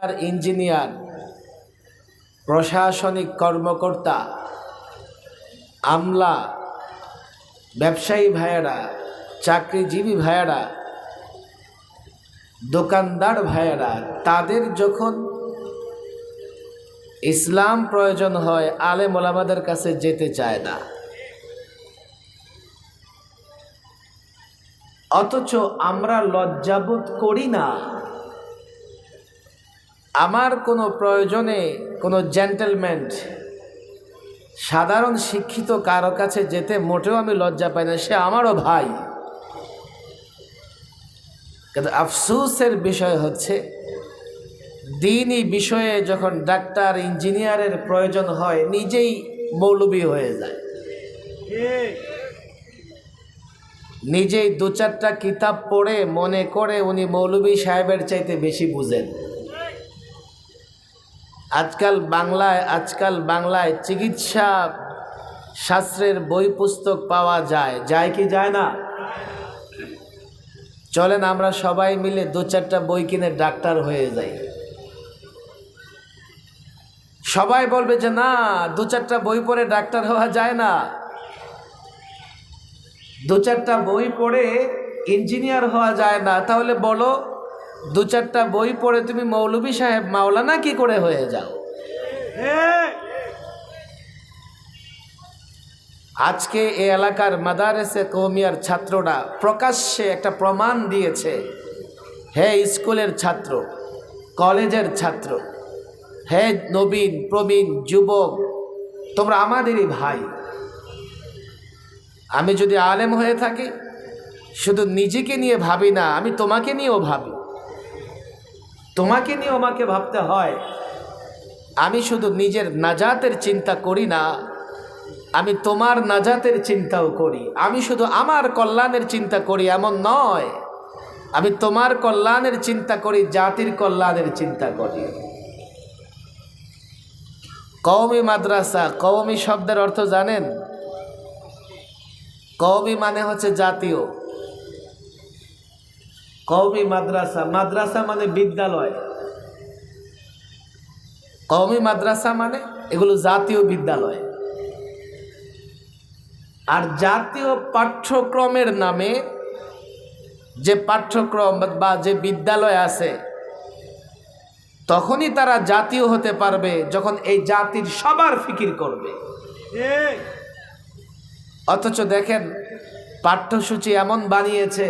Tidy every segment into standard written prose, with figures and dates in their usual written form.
Engineer, প্রশাসনিক কর্মকর্তা, আমলা, ব্যবসায়ী ভাইয়েরা, চাকরিজীবী ভাইয়েরা, দোকানদার ভাইয়েরা, তাদের যখন ইসলাম প্রয়োজন হয় আলেম ওলামাদের কাছে যেতে চায় না। অথচ আমরা লজ্জাবোধ করি না। আমার কোনো প্রয়োজনে কোনো জেন্টলম্যান, সাধারণ শিক্ষিত কারো কাছে যেতে মোটেও আমি লজ্জা পাই না, সে আমারও ভাই। কিন্তু আফসোসের বিষয় হচ্ছে দ্বীনি বিষয়ে যখন ডাক্তার ইঞ্জিনিয়ারের প্রয়োজন হয় নিজেই মৌলবি হয়ে যায়, নিজেই দু চারটা কিতাব পড়ে মনে করে উনি মৌলবি সাহেবের চাইতে বেশি বুঝেন। আজকাল বাংলায় চিকিৎসা শাস্ত্রের বই পুস্তক পাওয়া যায় কি যায় না? চলেন আমরা সবাই মিলে দু চারটা বই কিনে ডাক্তার হয়ে যাই। সবাই বলবে যে না, দু চারটা বই পড়ে ডাক্তার হওয়া যায় না, দু চারটা বই পড়ে ইঞ্জিনিয়ার হওয়া যায় না। তাহলে বলো, দু চারটা বই পড়ে তুমি মৌলভী সাহেব মাওলানা কি করে হয়ে যাও? আজকে এই এলাকার মাদারেসে কওমিয়ার ছাত্ররা প্রকাশ্যে একটা প্রমাণ দিয়েছে, হে স্কুলের ছাত্র, কলেজের ছাত্র, হে নবীন প্রবীণ যুবক, তোমরা আমাদেরই ভাই। আমি যদি আলেম হয়ে থাকি শুধু নিজেকে নিয়ে ভাবি না, আমি তোমাকে নিয়েও ভাবি, তোমাকে নিয়েও আমাকে ভাবতে হয়। আমি শুধু নিজের নাজাতের চিন্তা করি না, আমি তোমার নাজাতের চিন্তাও করি। আমি শুধু আমার কল্যাণের চিন্তা করি এমন নয়, আমি তোমার কল্যাণের চিন্তা করি, জাতির কল্যাণের চিন্তা করি। কওমি মাদ্রাসা, কওমি শব্দের অর্থ জানেন? কওমি মানে হচ্ছে জাতীয়। কওমি মাদ্রাসা, মাদ্রাসা মানে বিদ্যালয়। কওমি মাদ্রাসা মানে এগুলো জাতীয় বিদ্যালয়। আর জাতীয় পাঠ্যক্রমের নামে যে পাঠ্যক্রম বা যে বিদ্যালয় আছে, তখনই তারা জাতীয় হতে পারবে যখন এই জাতির সবার ফিকির করবে। অথচ দেখেন পাঠ্যসূচি এমন বানিয়েছে,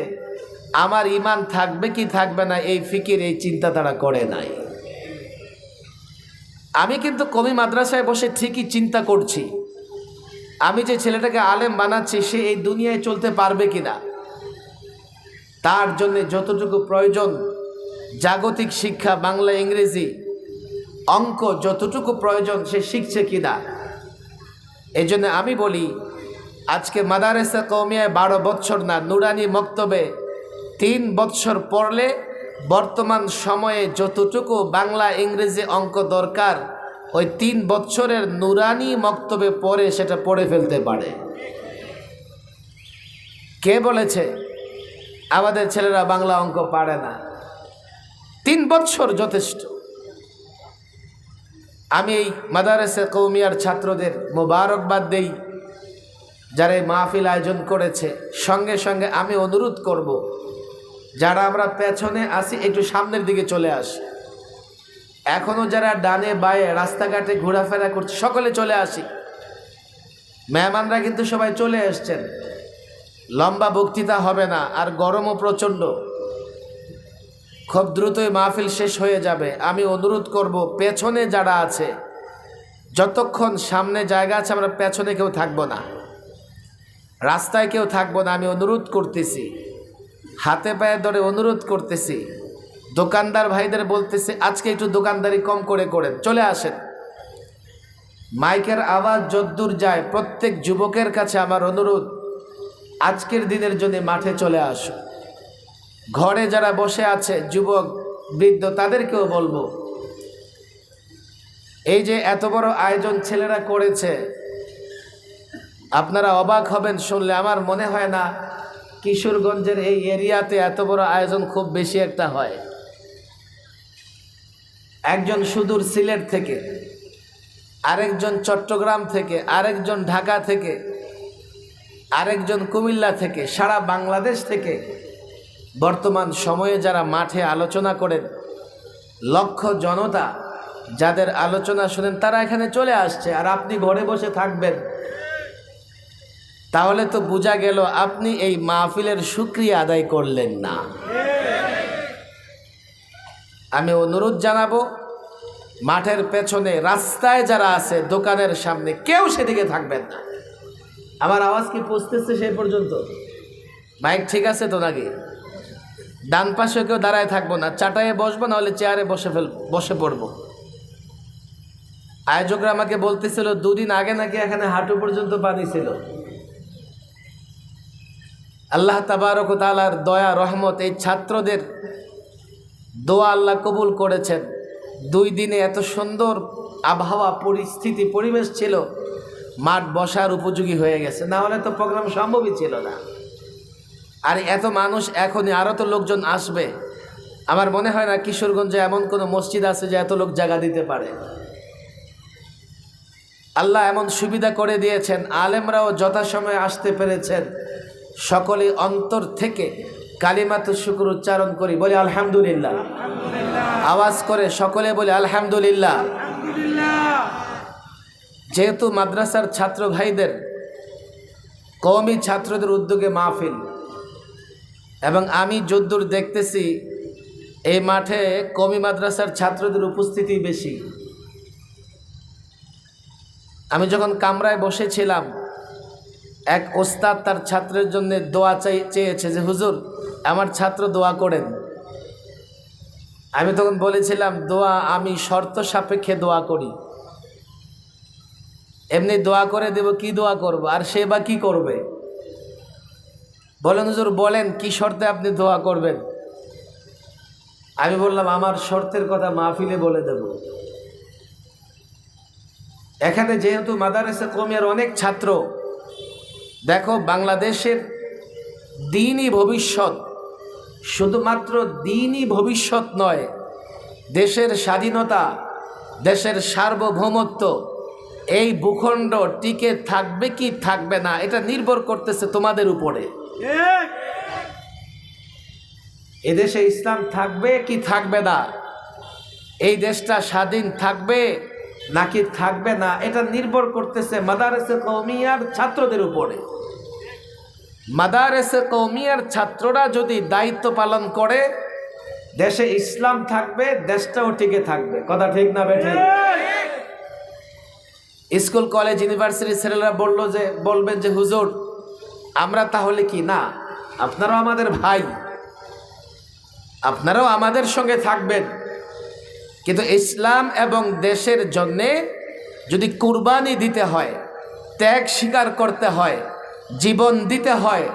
আমার ঈমান থাকবে কি থাকবে না এই ফিকির, এই চিন্তা তারা করে নাই। আমি কিন্তু কওমি মাদ্রাসায় বসে ঠিকই চিন্তা করছি, আমি যে ছেলেটাকে আলেম বানাচ্ছি সে এই দুনিয়ায় চলতে পারবে কিনা, তার জন্য যতটুকু প্রয়োজন জাগতিক শিক্ষা, বাংলা, ইংরেজি, অঙ্ক যতটুকু প্রয়োজন সে শিখছে কিনা। এই জন্য আমি বলি, আজকে মাদারেসা কওমিয়ায় 12 বৎসর না, নুরানি মক্তবে 3 বৎসর পড়লে বর্তমান সময়ে যতটুকু বাংলা, ইংরেজি, অঙ্ক দরকার ওই 3 বৎসরের নুরানি মক্তবে পড়ে সেটা পড়ে ফেলতে পারে। কে বলেছে আমাদের ছেলেরা বাংলা অঙ্ক পারে না? 3 বৎসর যথেষ্ট। আমি এই মাদারেসা কওমিয়ার ছাত্রদের মোবারকবাদ দেই যারা এই মাহফিল আয়োজন করেছে। সঙ্গে সঙ্গে আমি অনুরোধ করব, যারা আমরা পেছনে আসি একটু সামনের দিকে চলে আসি। এখনও যারা ডানে বায়ে রাস্তাঘাটে ঘোরাফেরা করছে সকলে চলে আসি। মেহমানরা কিন্তু সবাই চলে এসছেন, লম্বা বক্তৃতা হবে না, আর গরমও প্রচণ্ড, খুব দ্রুতই মাহফিল শেষ হয়ে যাবে। আমি অনুরোধ করব, পেছনে যারা আছে, যতক্ষণ সামনে জায়গা আছে আমরা পেছনে কেউ থাকবো না, রাস্তায় কেউ থাকবো না। আমি অনুরোধ করতেছি, হাতে পায়ে ধরে অনুরোধ করতেছি, দোকানদার ভাইদের বলতেছি আজকে একটু দোকানদারি কম করে করেন, চলে আসেন। মাইকের আওয়াজ যদ্দূর যায়, প্রত্যেক যুবকের কাছে আমার অনুরোধ, আজকের দিনের জন্য মাঠে চলে আসো। ঘরে যারা বসে আছে যুবক বৃদ্ধ তাদেরকেও বলবো, এই যে এত বড় আয়োজন ছেলেরা করেছে, আপনারা অবাক হবেন শুনলে। আমার মনে হয় না কিশোরগঞ্জের এই এরিয়াতে এত বড় আয়োজন খুব বেশি একটা হয়। একজন সুদূর সিলেট থেকে, আরেকজন চট্টগ্রাম থেকে, আরেকজন ঢাকা থেকে, আরেকজন কুমিল্লা থেকে, সারা বাংলাদেশ থেকে বর্তমান সময়ে যারা মাঠে আলোচনা করেন, লক্ষ জনতা যাদের আলোচনা শুনেন তারা এখানে চলে আসছে, আর আপনি ঘরে বসে থাকবেন। তাহলে তো বোঝা গেল আপনি এই মাহফিলের শুকরিয়া আদায় করলেন না। আমি অনুরোধ জানাবো, মাঠের পেছনে রাস্তায় যারা আছে, দোকানের সামনে, কেউ সেদিকে থাকবেন না। আমার আওয়াজ কি পৌঁছতেছে সেই পর্যন্ত? মাইক ঠিক আছে তো নাকি? ডান পাশে কেউ দাঁড়ায় থাকবো না, চাটায়ে বসবো, না হলে চেয়ারে বসে পড়বো। আয়োজকরা আমাকে বলতেছিল 2 দিন আগে নাকি এখানে হাঁটু পর্যন্ত পানি ছিল। আল্লাহ তাবারক ওয়া তাআলার দয়া রহমত, এই ছাত্রদের দোয়া আল্লাহ কবুল করেছেন। 2 দিনে এত সুন্দর আবহাওয়া, পরিস্থিতি, পরিবেশ ছিল, মাঠ বসার উপযোগী হয়ে গেছে, না হলে তো প্রোগ্রাম সম্ভবই ছিল না। আর এত মানুষ এখনই, আরও তো লোকজন আসবে। আমার মনে হয় না কিশোরগঞ্জে এমন কোনো মসজিদ আছে যে এত লোক জায়গা দিতে পারে। আল্লাহ এমন সুবিধা করে দিয়েছেন, আলেমরাও যথাসময়ে আসতে পেরেছেন। সকলে অন্তর থেকে কালিমাতুশ শুকর উচ্চারণ করি, বলি আলহামদুলিল্লাহ। আওয়াজ করে সকলে বলি আলহামদুলিল্লাহ। যেহেতু মাদ্রাসার ছাত্র ভাইদের, কওমি ছাত্রদের উদ্যোগে মাহফিল, এবং আমি যদ্দূর দেখতেছি এই মাঠে কওমি মাদ্রাসার ছাত্রদের উপস্থিতি বেশি। আমি যখন কামরায় বসেছিলাম, এক ওস্তাদ তার ছাত্রের জন্য দোয়া চেয়েছে যে হুজুর আমার ছাত্র দোয়া করেন। আমি তখন বলেছিলাম, দোয়া আমি শর্ত সাপেক্ষে দোয়া করি, এমনি দোয়া করে দেব, কি দোয়া করব, আর সে বা কি করবে? বলেন হুজুর বলেন কি শর্তে আপনি দোয়া করবেন? আমি বললাম আমার শর্তের কথা মাহফিলে বলে দেব। এখানে যেহেতু মাদারেসে কওমিয়ার অনেক ছাত্র, দেখো বাংলাদেশের দ্বীনি ভবিষ্যৎ, শুধুমাত্র দ্বীনি ভবিষ্যৎ নয়, দেশের স্বাধীনতা, দেশের সার্বভৌমত্ব, এই ভূখণ্ড টিকে থাকবে কি থাকবে না, এটা নির্ভর করতেছে তোমাদের উপরে। এদেশে ইসলাম থাকবে কি থাকবে না, এই দেশটা স্বাধীন থাকবে নাকি থাকবে না, এটা নির্ভর করতেছে মাদারেসে কওমিয়ার ছাত্রদের উপরে। মাদারেসে কওমিয়ার ছাত্ররা যদি দায়িত্ব পালন করে, দেশে ইসলাম থাকবে, দেশটাও টিকে থাকবে। কথা ঠিক না বেঠিক? স্কুল কলেজ ইউনিভার্সিটির ছেলেরা বলবেন যে হুজুর আমরা তাহলে কি না, আপনারাও আমাদের ভাই, আপনারাও আমাদের সঙ্গে থাকবেন, কিন্তু ইসলাম এবং দেশের জন্যে যদি কুরবানি দিতে হয়, ত্যাগ স্বীকার করতে হয়, জীবন দিতে হয়,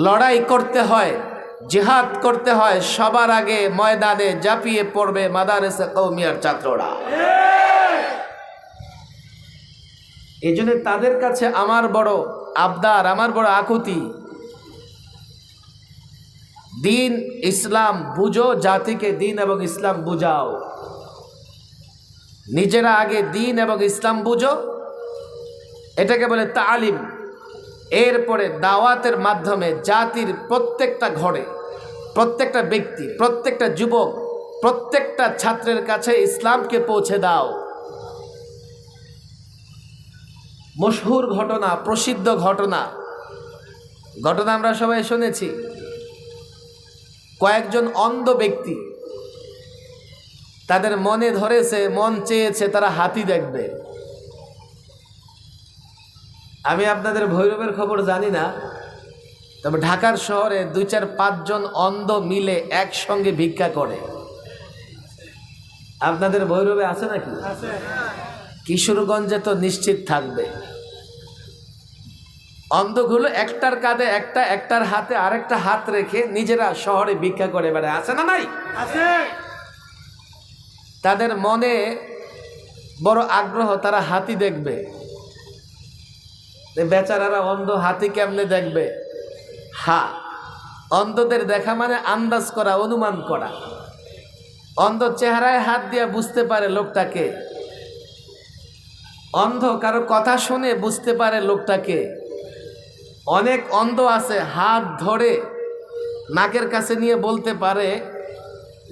লড়াই করতে হয়, জিহাদ করতে হয়, সবার আগে ময়দানে ঝাঁপিয়ে পড়বে মাদারেসে কওমিয়ার ছাত্ররা। এই জন্য তাদের কাছে আমার বড় আবদার, আমার বড় আকুতি, দিন ইসলাম বুঝো, জাতিকে দিন এবং ইসলাম বুঝাও। নিজেরা আগে দিন এবং ইসলাম বুঝো, এটাকে বলে তালিম। এরপরে দাওয়াতের মাধ্যমে জাতির প্রত্যেকটা ঘরে, প্রত্যেকটা ব্যক্তি, প্রত্যেকটা যুবক, প্রত্যেকটা ছাত্রের কাছে ইসলামকে পৌঁছে দাও। মশহুর ঘটনা, প্রসিদ্ধ ঘটনা আমরা সবাই শুনেছি। কয়েকজন অন্ধ ব্যক্তি, তাদের মনে ধরেছে, মন চেয়েছে তারা হাতি দেখবে। আমি আপনাদের ভৈরবের খবর জানি না, তবে ঢাকার শহরে 2-4-5 জন অন্ধ মিলে একসঙ্গে ভিক্ষা করে। আপনাদের ভৈরবে আছে নাকি? কিশোরগঞ্জে তো নিশ্চিত থাকবে। অন্ধগুলো একটার কাঁধে একটা, একটার হাতে আরেকটা হাত রেখে নিজেরা শহরে ভিক্ষা করে বেড়ায়। আছে না নাই? আছে। তাদের মনে বড় আগ্রহ, তারা হাতি দেখবে। বেচারারা অন্ধ হাতি কেমনে দেখবে? অন্ধদের দেখা মানে আন্দাজ করা, অনুমান করা। অন্ধ চেহারায় হাত দিয়ে বুঝতে পারে লোকটাকে, অন্ধ কারো কথা শুনে বুঝতে পারে লোকটাকে। অনেক অন্ধ আছে হাত ধরে নাকের কাছে নিয়ে বলতে পারে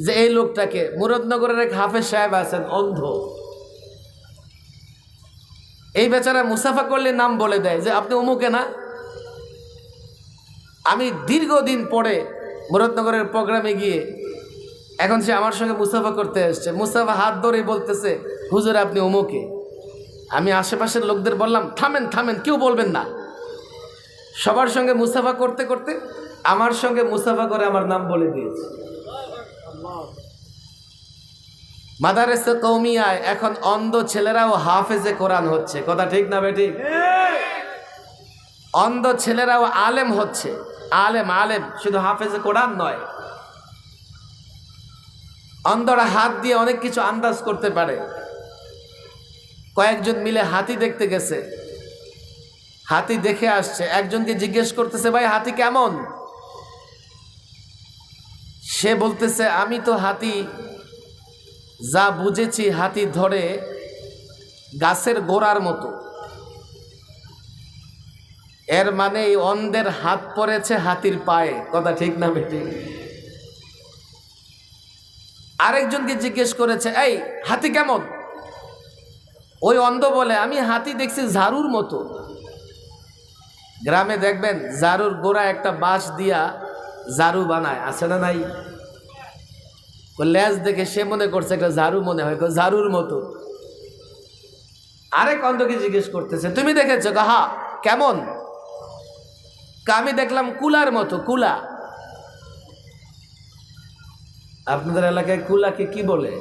যে এই লোকটাকে। মুরাদনগরের এক হাফেজ সাহেব আছেন অন্ধ, এই বেচারা মুসাফা করলে নাম বলে দেয় যে আপনি অমুকে না। আমি দীর্ঘদিন পরে মুরাদনগরের প্রোগ্রামে গিয়ে এখন সে আমার সঙ্গে মুসাফা করতে এসছে, মুসাফা হাত ধরেই বলতেছে হুজুর আপনি অমুকে। আমি আশেপাশের লোকদের বললাম থামেন থামেন, কেউ বলবেন না। সবার সঙ্গে মুসাফা করতে করতে আমার সঙ্গে মুসাফা করে আমার নাম বলে দিয়েছে। মাদারেসে কওমিয়ায় এখন অন্ধ ছেলেরাও হাফেজে কোরআন হচ্ছে, কথা ঠিক না বেঠিক? অন্ধ ছেলেরাও আলেম হচ্ছে, আলেম আলেম, শুধু হাফেজে কোরআন নয়। অন্ধরা হাত দিয়ে অনেক কিছু আন্দাজ করতে পারে। কয়েকজন মিলে হাতি দেখতে গেছে, হাতি দেখে আসছে, একজনকে জিজ্ঞেস করতেছে ভাই হাতি কেমন? সে বলতেছে আমি তো হাতি যা বুঝেছি হাতি ধরে গাছের গোড়ার মতো। এর মানে এই অন্ধের হাত পড়েছে হাতির পায়ে, কথা ঠিক না বেঠিক? আরেকজনকে জিজ্ঞেস করেছে এই হাতি কেমন? ওই অন্ধ বলে আমি হাতি দেখছি ঝাড়ুর মতো। গ্রামে দেখবেন ঝাড়ুর গোড়া একটা বাঁশ দিয়া ঝাড়ু বানায়, আছে না নাই? লেজ দেখে সে মনে করছে একটা ঝাড়ু, মনে হয় ঝাড়ুর মতো। আরেক অন্ধকে জিজ্ঞেস করতেছে তুমি দেখেছো? হা কেমন? আমি দেখলাম কুলার মতো। কুলা? আপনাদের এলাকায় কুলাকে কি বলে?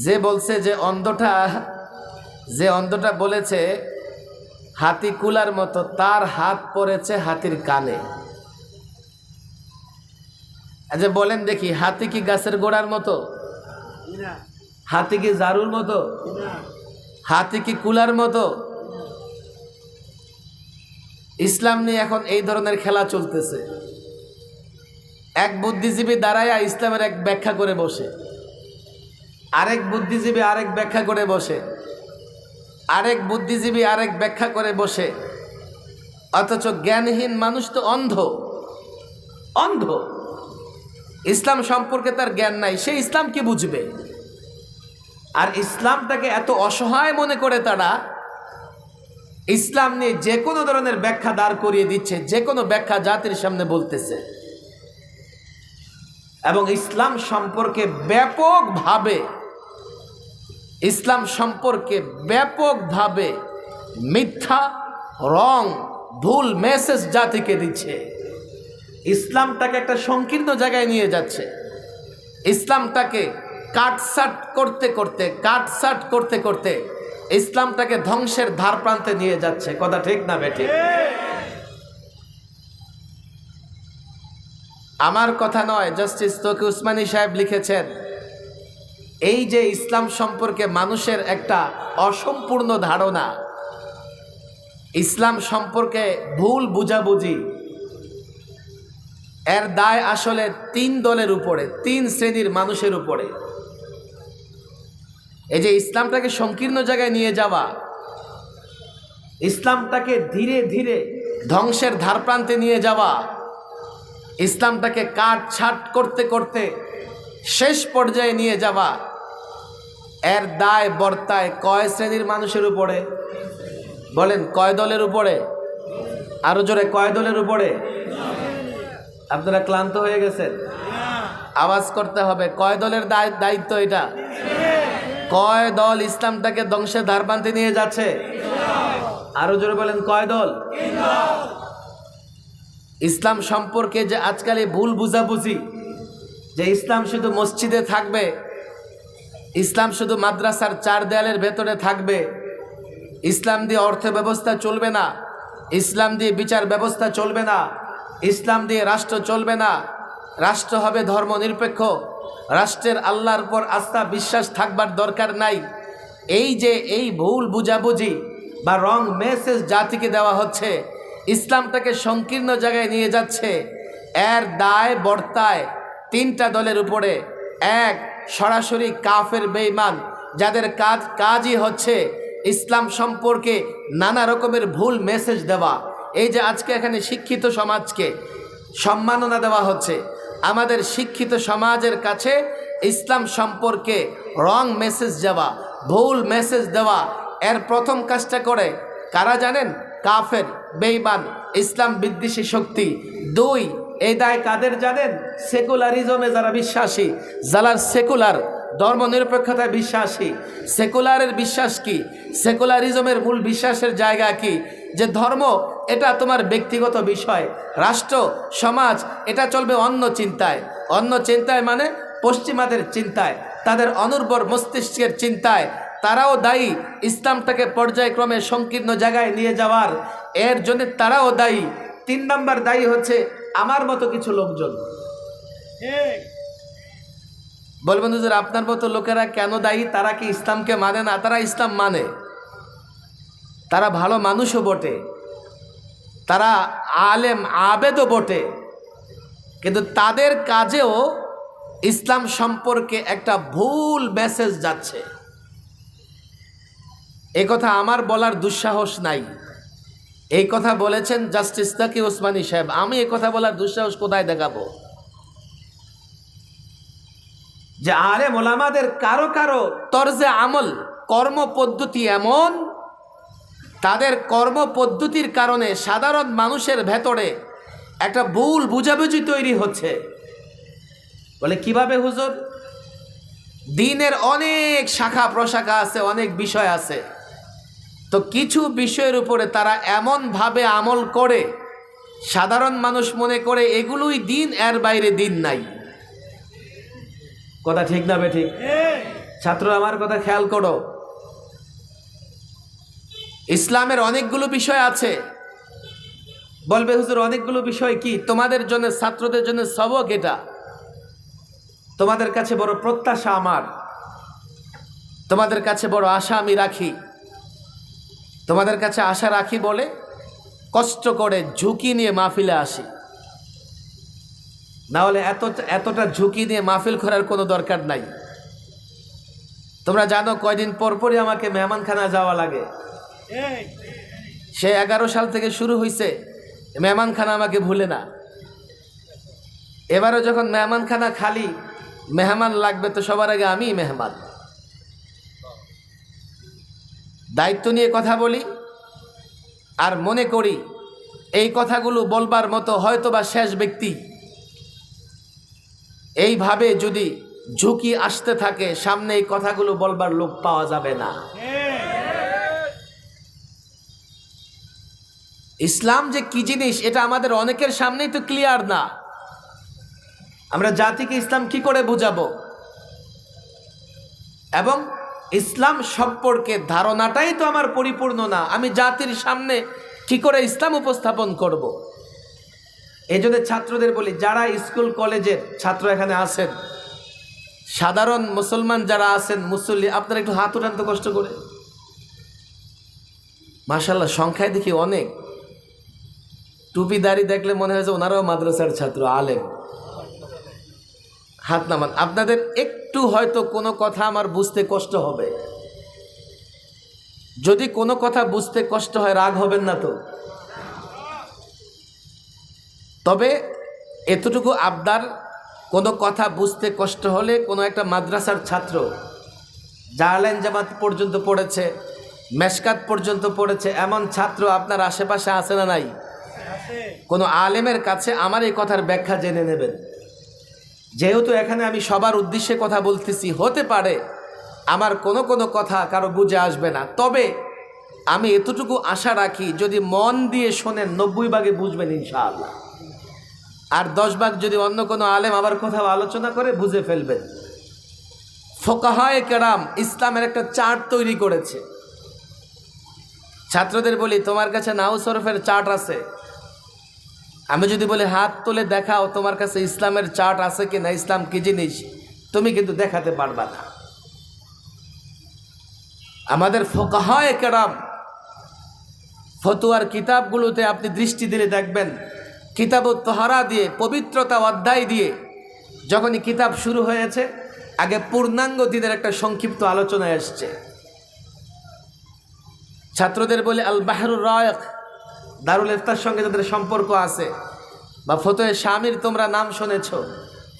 যে বলছে যে অন্ধটা বলেছে হাতি কুলার মতো, তার হাত পড়েছে হাতির কানে। আচ্ছা বলেন দেখি, হাতি কি গাছের গোড়ার মতো? হাতি কি ঝাড়ুর মতো? হাতি কি কুলার মতো? ইসলাম নিয়ে এখন এই ধরনের খেলা চলতেছে। এক বুদ্ধিজীবী দাঁড়ায়া ইসলামের এক ব্যাখ্যা করে বসে, আরেক বুদ্ধিজীবী আরেক ব্যাখ্যা করে বসে, আরেক বুদ্ধিজীবী আরেক ব্যাখ্যা করে বসে। অথচ জ্ঞানহীন মানুষ তো অন্ধ, অন্ধ। ইসলাম সম্পর্কে তার জ্ঞান নাই, সে ইসলাম কি বুঝবে? আর ইসলামটাকে এত অসহায় মনে করে তারা ইসলাম নিয়ে যে কোনো ধরনের ব্যাখ্যা দাঁড় করিয়ে দিচ্ছে, যে কোনো ব্যাখ্যা জাতির সামনে বলতেছে। এবং ইসলাম সম্পর্কে ব্যাপকভাবে মিথ্যা রং ভুল মেসেজ জাতিকে দিচ্ছে। ইসলামটাকে একটা সংকীর্ণ জায়গায় নিয়ে যাচ্ছে। ইসলামটাকে কাটছাট করতে করতে ইসলামটাকে ধ্বংসের ধার প্রান্তে নিয়ে যাচ্ছে, কথা ঠিক না বেঠিক? আমার কথা নয়, জাস্টিস তকি উসমানী সাহেব লিখেছেন এই যে ইসলাম সম্পর্কে মানুষের একটা অসম্পূর্ণ ধারণা, ইসলাম সম্পর্কে ভুল বুঝাবুঝি, এর দায় আসলে তিন দলের উপরে, তিন শ্রেণীর মানুষের উপরে। এই যে ইসলামটাকে সংকীর্ণ জায়গায় নিয়ে যাওয়া, ইসলামটাকে ধীরে ধীরে ধ্বংসের ধারপ্রান্তে নিয়ে যাওয়া, ইসলামটাকে কাটছাট করতে করতে শেষ পর্যায়ে নিয়ে যাওয়া, এর দায় বর্তায় কয় শ্রেণীর মানুষের উপরে? বলেন কয় দলের উপরে? আরো জোরে কয় দলের উপরে? আপনারা ক্লান্ত হয়ে গেছেন? আওয়াজ করতে হবে, কয় দলের দায়িত্ব এটা? কয় দল ইসলামটাকে ধ্বংসের ধারপ্রান্তে নিয়ে যাচ্ছে? আরো জোরে বলেন কয় দল? ইসলাম সম্পর্কে যে আজকাল এই ভুল বুঝাবুঝি, যে ইসলাম শুধু মসজিদে থাকবে, ইসলাম শুধু মাদ্রাসার চার দেয়ালের ভেতরে থাকবে, ইসলাম দিয়ে অর্থ ব্যবস্থা চলবে না, ইসলাম দিয়ে বিচার ব্যবস্থা চলবে না, ইসলাম দিয়ে রাষ্ট্র চলবে না, রাষ্ট্র হবে ধর্মনিরপেক্ষ, রাষ্ট্রের আল্লাহর উপর আস্থা বিশ্বাস থাকবার দরকার নাই, এই ভুল বুঝাবুঝি বা রং মেসেজ জাতিকে দেওয়া হচ্ছে, ইসলামটাকে সংকীর্ণ জায়গায় নিয়ে যাচ্ছে, এর দায় বর্তায় তিনটা দলের উপরে। এক, সরাসরি কাফের বেঈমান, যাদের কাজই হচ্ছে ইসলাম সম্পর্কে নানা রকমের ভুল মেসেজ দেওয়া। এই যে আজকে এখানে শিক্ষিত সমাজকে সম্মাননা দেওয়া হচ্ছে, আমাদের শিক্ষিত সমাজের কাছে ইসলাম সম্পর্কে রং মেসেজ দেওয়া, ভুল মেসেজ দেওয়া, এর প্রথম কাজটা করে কারা জানেন? কাফের বেঈমান, ইসলাম বিদ্বেষী শক্তি। দুই, এই দায় কাদের জানেন? সেকুলারিজমে যারা বিশ্বাসী, যারা সেকুলার ধর্মনিরপেক্ষতায় বিশ্বাসী। সেকুলারের বিশ্বাস কি? সেকুলারিজমের মূল বিশ্বাসের জায়গা কি? যে ধর্ম এটা তোমার ব্যক্তিগত বিষয়, রাষ্ট্র সমাজ এটা চলবে অন্য চিন্তায়। অন্য চিন্তায় মানে পশ্চিমাদের চিন্তায়, তাদের অনুর্বর মস্তিষ্কের চিন্তায়। তারাও দায়ী ইসলামটাকে পর্যায়ক্রমে সংকীর্ণ জায়গায় নিয়ে যাওয়ার, এর জন্য তারাও দায়ী। 3 নম্বর দায়ী হচ্ছে আমার মতো কিছু লোকজন। বলবেন হুজুর আপনার মতো লোকেরা কেন দায়ী? তারা কি ইসলামকে মানে না? তারা ইসলাম মানে, তারা ভালো মানুষও বটে, তারা আলেম আবেদও বটে, কিন্তু তাদের কাজেও ইসলাম সম্পর্কে একটা ভুল মেসেজ যাচ্ছে। এই কথা আমার বলার দুঃসাহস নাই। এই কথা বলেছেন জাস্টিস তাকি ওসমানী সাহেব। আমি এই কথা বলার দুঃসাহস কোথায় দেখাবো? যে আলেম ওলামাদের কারো কারো তরজে আমল, কর্ম পদ্ধতি এমন, তাদের কর্ম পদ্ধতির কারণে সাধারণ মানুষের ভেতরে একটা ভুল বুঝাবুঝি তৈরি হচ্ছে। বলে কিভাবে হুজুর? দ্বীনের অনেক শাখা প্রশাখা আছে, অনেক বিষয় আছে, তো কিছু বিষয়ের উপরে তারা এমনভাবে আমল করে সাধারণ মানুষ মনে করে এগুলোই দ্বীন, এর বাইরে দ্বীন নাই। কথা ঠিক না বেঠিক? ছাত্র আমার কথা খেয়াল করো। ইসলামের অনেকগুলো বিষয় আছে। বলবে হুজুর অনেকগুলো বিষয় কি? তোমাদের জন্য, ছাত্রদের জন্য সবক এটা। তোমাদের কাছে বড় প্রত্যাশা আমার, তোমাদের কাছে বড় আশা আমি রাখি। তোমাদের কাছে আশা রাখি বলে কষ্ট করে ঝুঁকি নিয়ে মাহফিলে আসি, না হলে এতটা ঝুঁকি নিয়ে মাহফিল করার কোনো দরকার নাই। তোমরা জানো কয়দিন পর পরই আমাকে মেহমানখানা যাওয়া লাগে। সে 11 সাল থেকে শুরু হয়েছে, মেহমানখানা আমাকে ভুলে না। এবারও যখন মেহমানখানা খালি, মেহমান লাগবে তো সবার আগে আমি মেহমান। দায়িত্ব নিয়ে কথা বলি আর মনে করি এই কথাগুলো বলবার মতো হয়তোবা শেষ ব্যক্তি। এইভাবে যদি ঝুঁকি আসতে থাকে সামনে, এই কথাগুলো বলবার লোক পাওয়া যাবে না। ইসলাম যে কি জিনিস এটা আমাদের অনেকের সামনেই তো ক্লিয়ার না। আমরা জাতিকে ইসলাম কি করে বুঝাবো? এবং ইসলাম সম্পর্কে ধারণাটাই তো আমার পরিপূর্ণ না। আমি জাতির সামনে কি করে ইসলাম উপস্থাপন করব? এই জন্য ছাত্রদের বলি, যারা স্কুল কলেজের ছাত্র এখানে আছেন, সাধারণ মুসলমান যারা আছেন, মুসল্লি, আপনারা একটু হাত উঠান তো কষ্ট করে। মাশাআল্লাহ সংখ্যায় দেখি অনেক। টুপিদারি দেখলে মনে হয় যে ওনারাও মাদ্রাসার ছাত্র, আলেম। হাত নামান। আপনাদের একটু হয়তো কোনো কথা আমার বুঝতে কষ্ট হবে। যদি কোনো কথা বুঝতে কষ্ট হয় রাগ হবেন না তো? তবে এতটুকু আবদার, কোনো কথা বুঝতে কষ্ট হলে কোনো একটা মাদ্রাসার ছাত্র, জালালাইন জামাত পর্যন্ত পড়েছে, মেশকাত পর্যন্ত পড়েছে, এমন ছাত্র আপনার আশেপাশে আছে না নাই? কোনো আলেমের কাছে আমার এই কথার ব্যাখ্যা জেনে নেবেন। যেহেতু এখানে আমি সবার উদ্দেশ্যে কথা বলতেছি, হতে পারে আমার কোনো কথা কারো বুঝে আসবে না, তবে আমি এতটুকু আশা রাখি যদি মন দিয়ে শোনেন 90 ভাগে বুঝবেন ইনশাআল্লাহ। আর 10 ভাগ যদি অন্য কোনো আলেম আবার কোথাও আলোচনা করে বুঝে ফেলবেন। ফোকাহায়ে কেরাম ইসলামের একটা চার্ট তৈরি করেছে। ছাত্রদের বলি, তোমার কাছে নাহু সরফের চার্ট আছে? আমি যদি বলি হাত তুলে দেখাও তোমার কাছে ইসলামের চার্ট আছে কি না, ইসলাম কি জিনিস, তুমি কিন্তু দেখাতে পারবা না। আমাদের ফোকাহায়ে কেরাম ফতুয়ার কিতাবগুলোতে আপনি দৃষ্টি দিলে দেখবেন, কিতাবুত তাহারা দিয়ে, পবিত্রতা অধ্যায় দিয়ে যখনই কিতাব শুরু হয়েছে আগে পূর্ণাঙ্গ দিনের একটা সংক্ষিপ্ত আলোচনা এসছে। ছাত্রদের বলে আল বাহরুর রায়ক, দারুল ইফতার সঙ্গে যাদের সম্পর্ক আছে, বা ফতোয়া শামির তোমরা নাম শুনেছ,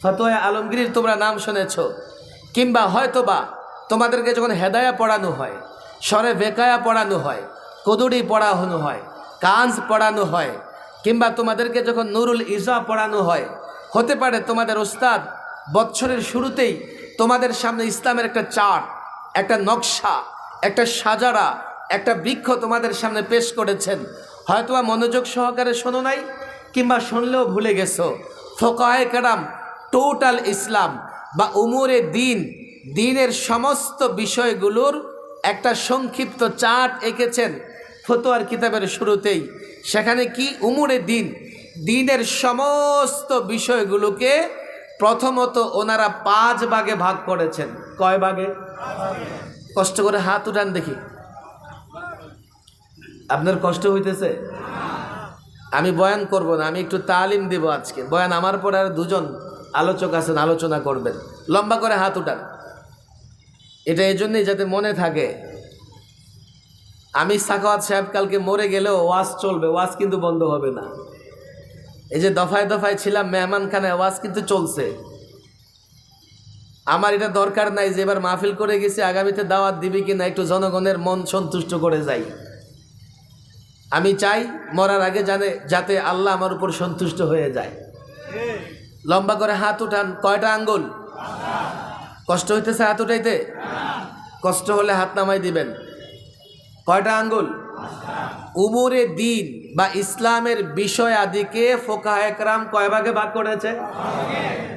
ফতোয়া আলমগীর তোমরা নাম শুনেছ, কিংবা হয়তোবা তোমাদেরকে যখন হেদায়া পড়ানো হয়, সরে বেকায়া পড়ানো হয়, কদুরি পড়ানো হয়, কাঞ্জ পড়ানো হয়, কিংবা তোমাদেরকে যখন নুরুল ইজা পড়ানো হয়, হতে পারে তোমাদের ওস্তাদ বৎসরের শুরুতেই তোমাদের সামনে ইসলামের একটা চার্ট, একটা নকশা, একটা সাজারা, একটা বৃক্ষ তোমাদের সামনে পেশ করেছেন। হয়তোবা মনোযোগ সহকারে শোনো নাই, কিংবা শুনলেও ভুলে গেছো। ফোকায়ে কেরাম টোটাল ইসলাম বা উমুরে দিনের সমস্ত বিষয়গুলোর একটা সংক্ষিপ্ত চার্ট এঁকেছেন ফতোয়ার কিতাবের শুরুতেই। সেখানে কি উমুরে দিনের সমস্ত বিষয়গুলোকে প্রথমত ওনারা 5 ভাগে ভাগ করেছেন। কয় ভাগে? কষ্ট করে হাত উঠান দেখি। আপনার কষ্ট হইতেছে? আমি বয়ান করব না, আমি একটু তালিম দেব আজকে। বয়ান আমার পরে আর 2 জন আলোচক আছেন, আলোচনা করবেন। লম্বা করে হাত উঠান। এটা এই জন্যই যাতে মনে থাকে। আমি সাখাওয়াত সাহেব কালকে মরে গেলেও ওয়াজ চলবে, ওয়াজ কিন্তু বন্ধ হবে না। এই যে দফায় দফায় ছিলাম মেহমানখানায়, ওয়াজ কিন্তু চলছে। আমার এটা দরকার নাই যে এবার মাহফিল করে গেছি আগামীতে দাওয়াত দিবি কিনা, একটু জনগণের মন সন্তুষ্ট করে যাই। আমি চাই মরার আগে যাতে আল্লাহ আমার উপর সন্তুষ্ট হয়ে যায়। লম্বা করে হাত উঠান। কয়টা আঙ্গুল? কষ্ট হইতেছে হাত উঠাইতে? কষ্ট হলে হাত নামাই দিবেন। কয়টা আঙ্গুল? উমুরে দিন বা ইসলামের বিষয় আদিকে ফোকাহে কেরাম কয় ভাগে ভাগ করেছে?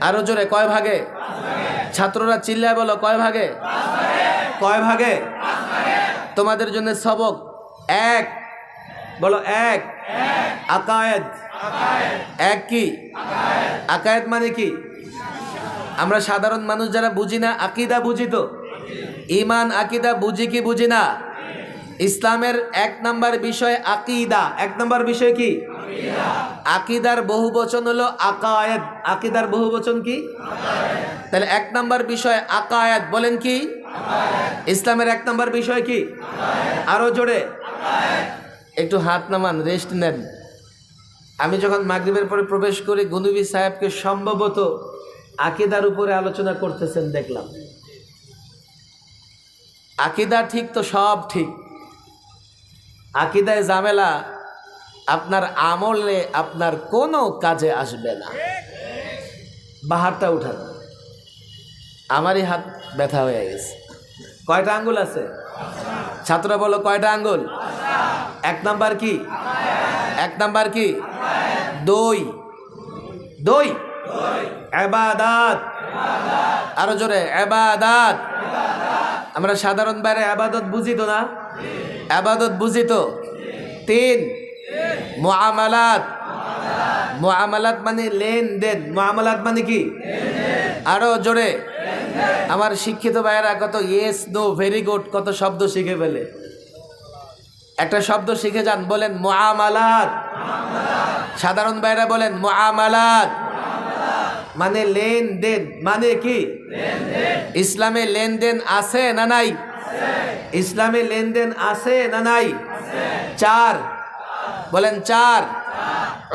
আরো জোরে, কয় ভাগে? ছাত্ররা চিল্লায় বলো, কয় ভাগে? কয় ভাগে? তোমাদের জন্য সবক 1, বলো 1, আকায়েদ। 1 কি? আকায়েদ মানে কি? আমরা সাধারণ মানুষ যারা বুঝি না, আকিদা বুঝি তো? ঈমান আকিদা বুঝি কি বুঝি না? ইসলামের 1 নাম্বার বিষয় আকিদা। 1 নাম্বার বিষয় কি? আকিদার বহুবচন হলো আকায়েদ। আকিদার বহুবচন কি? তাহলে 1 নাম্বার বিষয় আকায়েদ। বলেন কি? ইসলামের 1 নাম্বার বিষয় কি? আরো জোরে। একটু হাত নামান, রেস্ট নেন। আমি যখন মাগরিবের পরে প্রবেশ করি, গুনুবি সাহেবকে সম্ভবত আকিদার উপরে আলোচনা করতেছেন দেখলাম। আকিদা ঠিক তো সব ঠিক। আকিদায় ঝামেলা আপনার আমলে আপনার কোনো কাজে আসবে না। বাহারটা উঠান। আমারই হাত ব্যথা হয়ে গেছে। কয়টা আঙ্গুল আছে? ছাত্ররা বলো, কয়টা আঙ্গুল? 1 নাম্বার কি? 1 নাম্বার কি? 2 ইবাদত। আরো জোরে, ইবাদত। আমরা সাধারণ বাইরে ইবাদত বুঝি তো না? ইবাদত বুঝি তো? 3 মুআমালাত। মুআমালাত মানে লেনদেন। মুআমালাত মানে কি? আরো জোরে। আমার শিক্ষিত ভাইয়েরা কত ইয়েস, নো, ভেরি গুড কত শব্দ শিখে ফেলে। একটা শব্দ শিখে যান, বলেন মুআমালাত। সাধারণ ভাইয়েরা বলেন মুআমালাত মানে লেনদেন। মানে কি? ইসলামে লেনদেন আছে না নাই? ইসলামে লেনদেন আছে না নাই? 4 বলেন, 4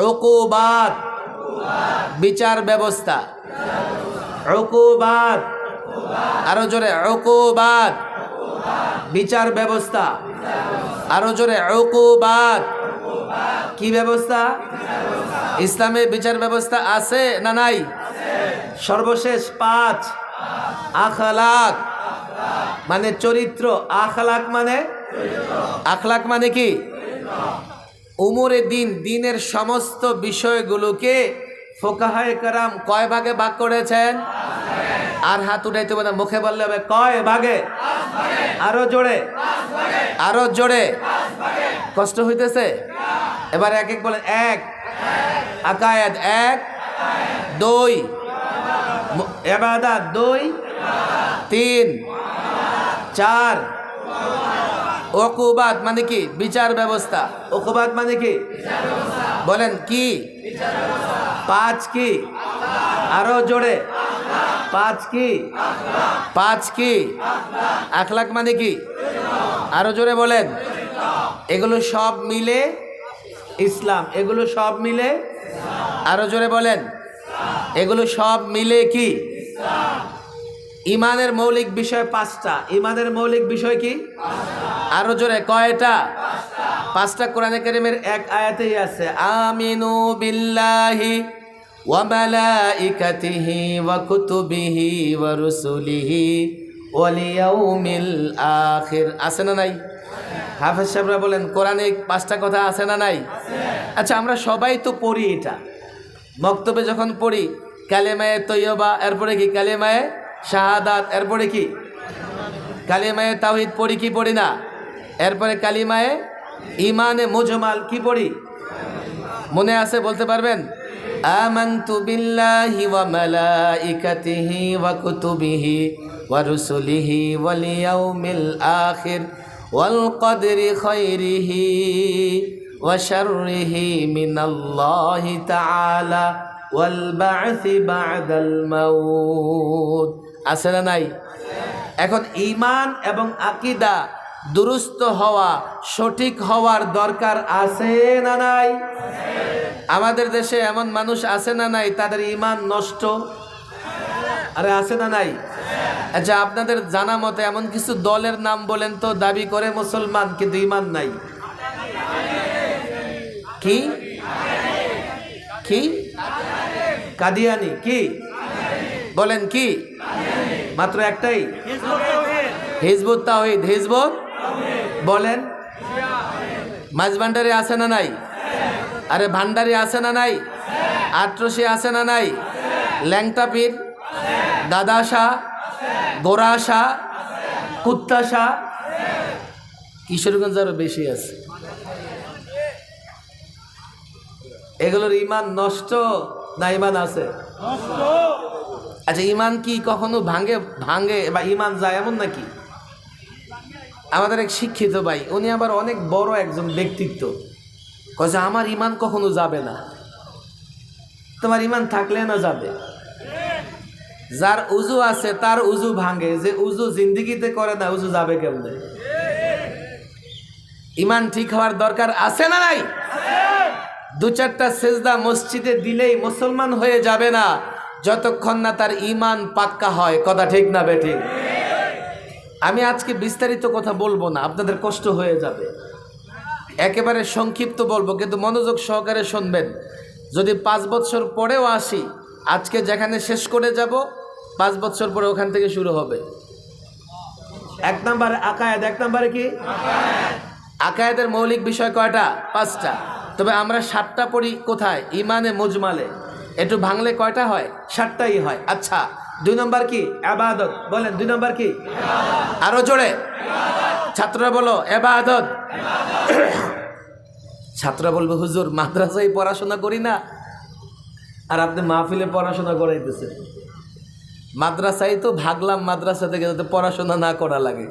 উকুবাত, বিচার ব্যবস্থা। উকুবাত, আরো জোরে, উকুবাত, বিচার ব্যবস্থা। আরো জোরে, উকুবাত, কি ব্যবস্থা? ইসলামে বিচার ব্যবস্থা আছে না নাই? সর্বশেষ 5 আখলাক মানে চরিত্র। আখলাক মানে? আখলাক মানে কি? উমুরে দিনের সমস্ত বিষয়গুলোকে ফোকাহায়ে কেরাম কয় ভাগে ভাগ করেছেন? আর হাত উঠাইতে হবে না, মুখে বললে হবে কয় ভাগে? আরো জোরে, আরো জোরে। কষ্ট হইতেছে? এবার এক এক বলেন। 1 আকায়েদ, 1 2 ইবাদত, 2 3 4 উকুবাত মানে কি? বিচার ব্যবস্থা। উকুবাত মানে কি? বলেন কি? 5 কি? আরো জোরে। পাঁচ কি? পাঁচ কি? আখলাক মানে কি? আরো জোরে বলেন। এগুলো সব মিলে ইসলাম। এগুলো সব মিলে, আরো জোরে বলেন, এগুলো সব মিলে কি? ইমানের মৌলিক বিষয় পাঁচটা। ইমানের মৌলিক বিষয় কি? আরো জোরে, কয়টা? পাঁচটা। কোরআনে কারীমের এক আয়াতেই আছে, আমিনু বিল্লাহি ওয়া মালাইকাতিহি ওয়া কুতুবিহি ওয়া রুসুলিহি ওয়াল ইয়াউমিল আখির। আছে না নাই? হাফেজ সাহেবরা বলেন কোরআনে পাঁচটা কথা আছে না নাই? আচ্ছা, আমরা সবাই তো পড়ি এটা। মক্তবে যখন পড়ি কালেমায়ে তৈয়বা, এরপরে কি কালেমায়ে শাহাদাত, এরপরে কি কালিমায়ে তাওহীদ পড়ি কি পড়ি না? এরপরে কালিমায়ে ইমানে মুজমাল কি পড়ি? মনে আছে? বলতে পারবেন? আমানতু বিল্লাহি ওয়া মালাইকাতিহি ওয়া কুতুবিহি ওয়া রুসুলিহি ওয়াল ইয়াউমিল আখির ওয়াল কদরি খাইরিহি ওয়া শাররিহি মিনাল্লাহি তাআলা ওয়াল বা'সি বা'দাল মাউত। আছে না নাই? এখন ঈমান এবং আকীদা দুরুস্ত হওয়া, সঠিক হওয়ার দরকার আছে না নাই? আমাদের দেশে এমন মানুষ আছে না নাই তাদের ঈমান নষ্ট? আরে আছে না নাই? আচ্ছা, আপনাদের জানা মতে এমন কিছু দলের নাম বলেন তো দাবি করে মুসলমান কিন্তু ঈমান নাই। কি কি? কাদিয়ানি। কি বলেন? কি? মাত্র একটাই, হিজবুত তাওহীদ। হিজবুত বলেন। মাঝভান্ডারি আছে না নাই? আরে ভান্ডারি আছে না নাই? আট্রসি আছে না নাই? ল্যাংটা পীর, দাদা শাহ, গোরা শাহ, কুত্তা শাহ, কিশোরগঞ্জ আরো বেশি আছে। এগুলোর ঈমান নষ্ট না ঈমান আছে? আচ্ছা, ঈমান কি কখনো ভাঙে বা ঈমান যায় এমন নাকি? আমাদের এক শিক্ষিত ভাই, উনি আবার অনেক বড় একজন ব্যক্তিত্ব, কয় যে আমার ঈমান কখনো যাবে না। তোমার ঈমান থাকলে না যাবে? যার উজু আছে তার উজু ভাঙে, যে উজু জিন্দেগিতে করে না উজু যাবে কেমনে? ঈমান ঠিক হওয়ার দরকার আছে না নাই? দু চারটা সেজদা মসজিদে দিলেই মুসলমান হয়ে যাবে না যতক্ষণ না তার ঈমান পাক্কা হয়। কথা ঠিক না বেঠিক? আমি আজকে বিস্তারিত কথা বলবো না, আপনাদের কষ্ট হয়ে যাবে। একেবারে সংক্ষিপ্ত বলবো, কিন্তু মনোযোগ সহকারে শুনবেন। যদি 5 বছর পরেও আসি, আজকে যেখানে শেষ করে যাব 5 বছর পরে ওখান থেকে শুরু হবে। 1 নম্বরে আকায়েদ। 1 নম্বরে কি? আকায়েদের মৌলিক বিষয় কয়টা? 5টা। তবে আমরা 7টা পড়ি কোথায়? ইমানে মুজমালে। একটু ভাঙলে কয়টা হয়? 7টাই হয়। আচ্ছা, 2 নম্বর কি? ইবাদত। বলেন 2 নম্বর কি? আরো জোরে ছাত্ররা বলো, ইবাদত। ছাত্ররা বলবে হুজুর মাদ্রাসায় পড়াশোনা করি না, আর আপনি মাহফিলে পড়াশোনা করাইতেছেন। মাদ্রাসায় তো ভাগলাম মাদ্রাসা থেকে, যাতে পড়াশোনা না করা লাগে।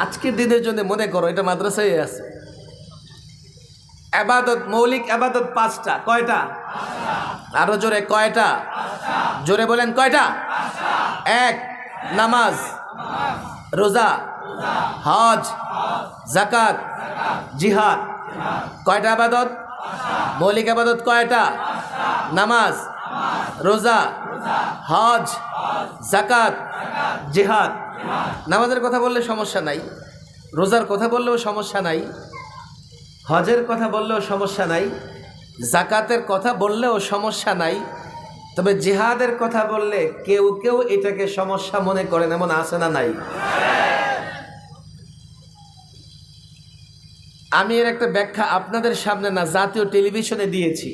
আজকের দিনের জন্য মনে করো এটা মাদ্রাসায় আছে। ইবাদত, মৌলিক ইবাদত 5টা। কয়টা? আরো জোরে, কয়টা? জোরে বলেন, কয়টা? 1 নামাজ, রোজা, হজ, যাকাত, জিহাদ। কয়টা ইবাদত? মৌলিক ইবাদত কয়টা? নামাজ, রোজা, হজ, যাকাত, জিহাদ। নামাজের কথা বললে সমস্যা নাই, রোজার কথা বললেও সমস্যা নাই, হজের কথা বললেও সমস্যা নাই, যাকাতের কথা বললেও সমস্যা নাই। তবে জিহাদের কথা বললে কেউ কেউ এটাকে সমস্যা মনে করেন, এমন আছে না নাই? আমি এর একটা ব্যাখ্যা আপনাদের সামনে না, জাতীয় টেলিভিশনে দিয়েছি।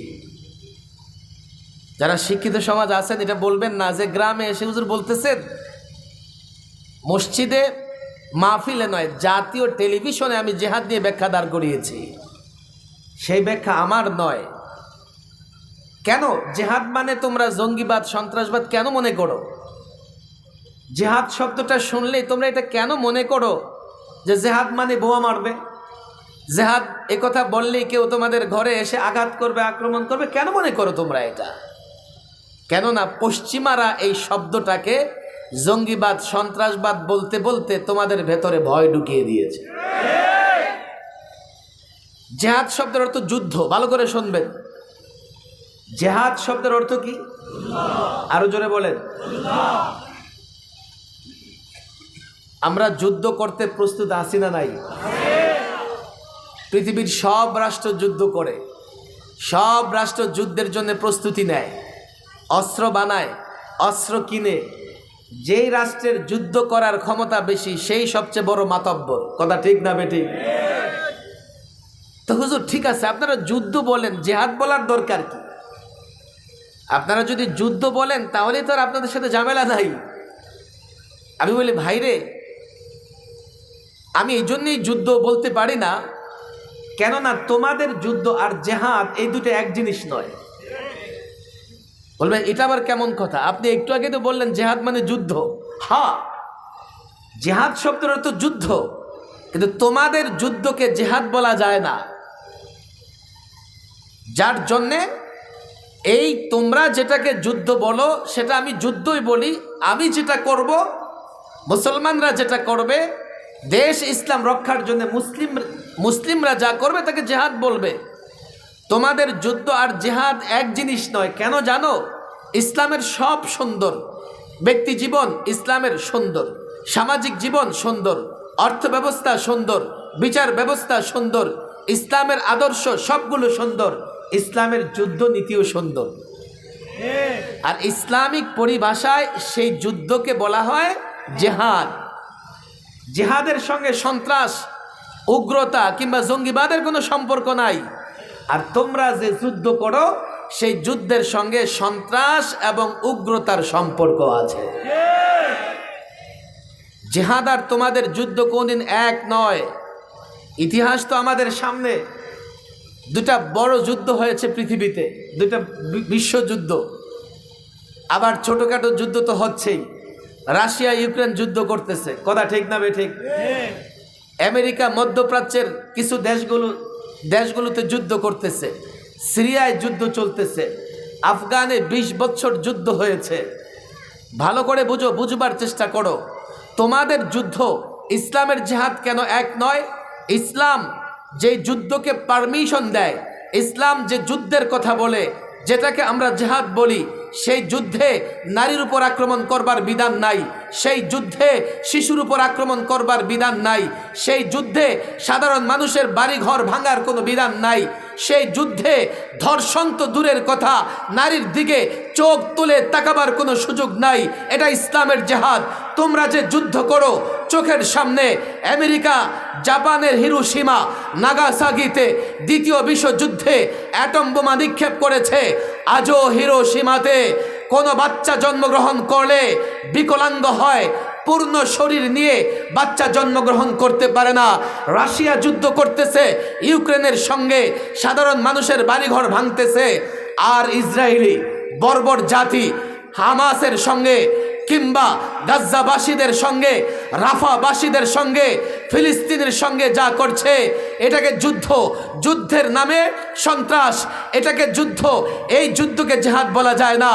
যারা শিক্ষিত সমাজ আছেন এটা বলবেন না যে গ্রামে এসে হুজুর বলতেছেন। মসজিদে মাহফিলে নয়, জাতীয় টেলিভিশনে আমি জিহাদ নিয়ে ব্যাখ্যা দাঁড় করিয়েছি। সেই ব্যাখ্যা আমার নয়। কেন? জিহাদ মানে তোমরা জঙ্গিবাদ, সন্ত্রাসবাদ কেন মনে করো? জিহাদ শব্দটা শুনলেই তোমরা এটা কেন মনে করো যে জিহাদ মানে বোমা মারবে? জিহাদ একথা বললেই কেউ তোমাদের ঘরে এসে আঘাত করবে, আক্রমণ করবে, কেন মনে করো তোমরা এটা? কেননা পশ্চিমারা এই শব্দটাকে জঙ্গিবাদ সন্ত্রাসবাদ বলতে বলতে তোমাদের ভেতরে ভয় ঢুকিয়ে দিয়েছে। জেহাদ শব্দের অর্থ যুদ্ধ, ভালো করে শুনবেন। জেহাদ শব্দের অর্থ কি? আরো জোরে বলেন। আমরা যুদ্ধ করতে প্রস্তুত আছি না নাই? পৃথিবীর সব রাষ্ট্র যুদ্ধ করে, সব রাষ্ট্র যুদ্ধের জন্য প্রস্তুতি নেয়, অস্ত্র বানায়, অস্ত্র কিনে। যেই রাষ্ট্রের যুদ্ধ করার ক্ষমতা বেশি সেই সবচেয়ে বড় মাতব্বর। কথা ঠিক না বেঠিক? তো হুজুর ঠিক আছে, আপনারা যুদ্ধ বলেন, জেহাদ বলার দরকার কি? আপনারা যদি যুদ্ধ বলেন তাহলে তো আর আপনাদের সাথে ঝামেলা নাই। আমি বলি ভাইরে, আমি এই জন্যই যুদ্ধ বলতে পারি না, কেননা তোমাদের যুদ্ধ আর জেহাদ এই দুটো এক জিনিস নয়। বলবেন এটা আবার কেমন কথা? আপনি একটু আগে তো বললেন জেহাদ মানে যুদ্ধ। হ্যাঁ, জেহাদ শব্দের অর্থ যুদ্ধ, কিন্তু তোমাদের যুদ্ধকে জেহাদ বলা যায় না। যার জন্যে এই তোমরা যেটাকে যুদ্ধ বলো সেটা আমি যুদ্ধই বলি। আমি যেটা করব, মুসলমানরা যেটা করবে, দেশ ইসলাম রক্ষার জন্য মুসলিমরা যা করবে তাকে জেহাদ বলবে। তোমাদের যুদ্ধ আর জেহাদ এক জিনিস নয়। কেন জানো? ইসলামের সব সুন্দর, ব্যক্তি জীবন ইসলামের সুন্দর, সামাজিক জীবন সুন্দর, অর্থ ব্যবস্থা সুন্দর, বিচার ব্যবস্থা সুন্দর, ইসলামের আদর্শ সবগুলো সুন্দর, ইসলামের যুদ্ধ নীতিও সুন্দর। আর ইসলামিক পরিভাষায় সেই যুদ্ধকে বলা হয় জেহাদ। জেহাদের সঙ্গে সন্ত্রাস, উগ্রতা কিংবা জঙ্গিবাদের কোনো সম্পর্ক নাই। আর তোমরা যে যুদ্ধ করো সেই যুদ্ধের সঙ্গে সন্ত্রাস এবং উগ্রতার সম্পর্ক আছে। জেহাদ আর তোমাদের যুদ্ধ কোনদিন এক নয়। ইতিহাস তো আমাদের সামনে। দুটা বড় যুদ্ধ হয়েছে পৃথিবীতে, দুটা বিশ্বযুদ্ধ। আবার ছোটখাটো যুদ্ধ তো হচ্ছেই। রাশিয়া ইউক্রেন যুদ্ধ করতেছে, কথা ঠিক না বেঠিক? আমেরিকা মধ্যপ্রাচ্যের কিছু দেশগুলোতে যুদ্ধ করতেছে, সিরিয়ায় যুদ্ধ চলতেছে, আফগানে 20 বছর যুদ্ধ হয়েছে। ভালো করে বুঝবার চেষ্টা করো। তোমাদের যুদ্ধ ইসলামের জেহাদ কেন এক নয়? ইসলাম যে যুদ্ধকে পারমিশন দেয়, ইসলাম যে যুদ্ধের কথা বলে, যেটাকে আমরা জেহাদ বলি, সেই যুদ্ধে নারীর উপর আক্রমণ করবার বিধান নাই, সেই যুদ্ধে শিশুর উপর আক্রমণ করবার বিধান নাই, সেই যুদ্ধে সাধারণ মানুষের বাড়িঘর ভাঙার কোনো বিধান নাই, সেই যুদ্ধে ধর্ষণ তো দূরের কথা, নারীর দিকে চোখ তুলে তাকাবার কোনো সুযোগ নাই। এটা ইসলামের জেহাদ। তোমরা যে যুদ্ধ করো, চোখের সামনে আমেরিকা জাপানের হিরোশিমা নাগাসাকিতে দ্বিতীয় বিশ্বযুদ্ধে অ্যাটম বোমা নিক্ষেপ করেছে। আজও হিরোশিমাতে কোনো বাচ্চা জন্মগ্রহণ করলে বিকলাঙ্গ হয়, পূর্ণ শরীর নিয়ে বাচ্চা জন্মগ্রহণ করতে পারে না। রাশিয়া যুদ্ধ করতেছে ইউক্রেনের সঙ্গে, সাধারণ মানুষের বাড়িঘর ভাঙতেছে। আর ইসরায়েলি বর্বর জাতি হামাসের সঙ্গে কিংবা গাজ্জাবাসীদের সঙ্গে, রাফাবাসীদের সঙ্গে, ফিলিস্তিনের সঙ্গে যা করছে, এটাকে যুদ্ধ, যুদ্ধের নামে সন্ত্রাস, এটাকে যুদ্ধ। এই যুদ্ধকে জেহাদ বলা যায় না।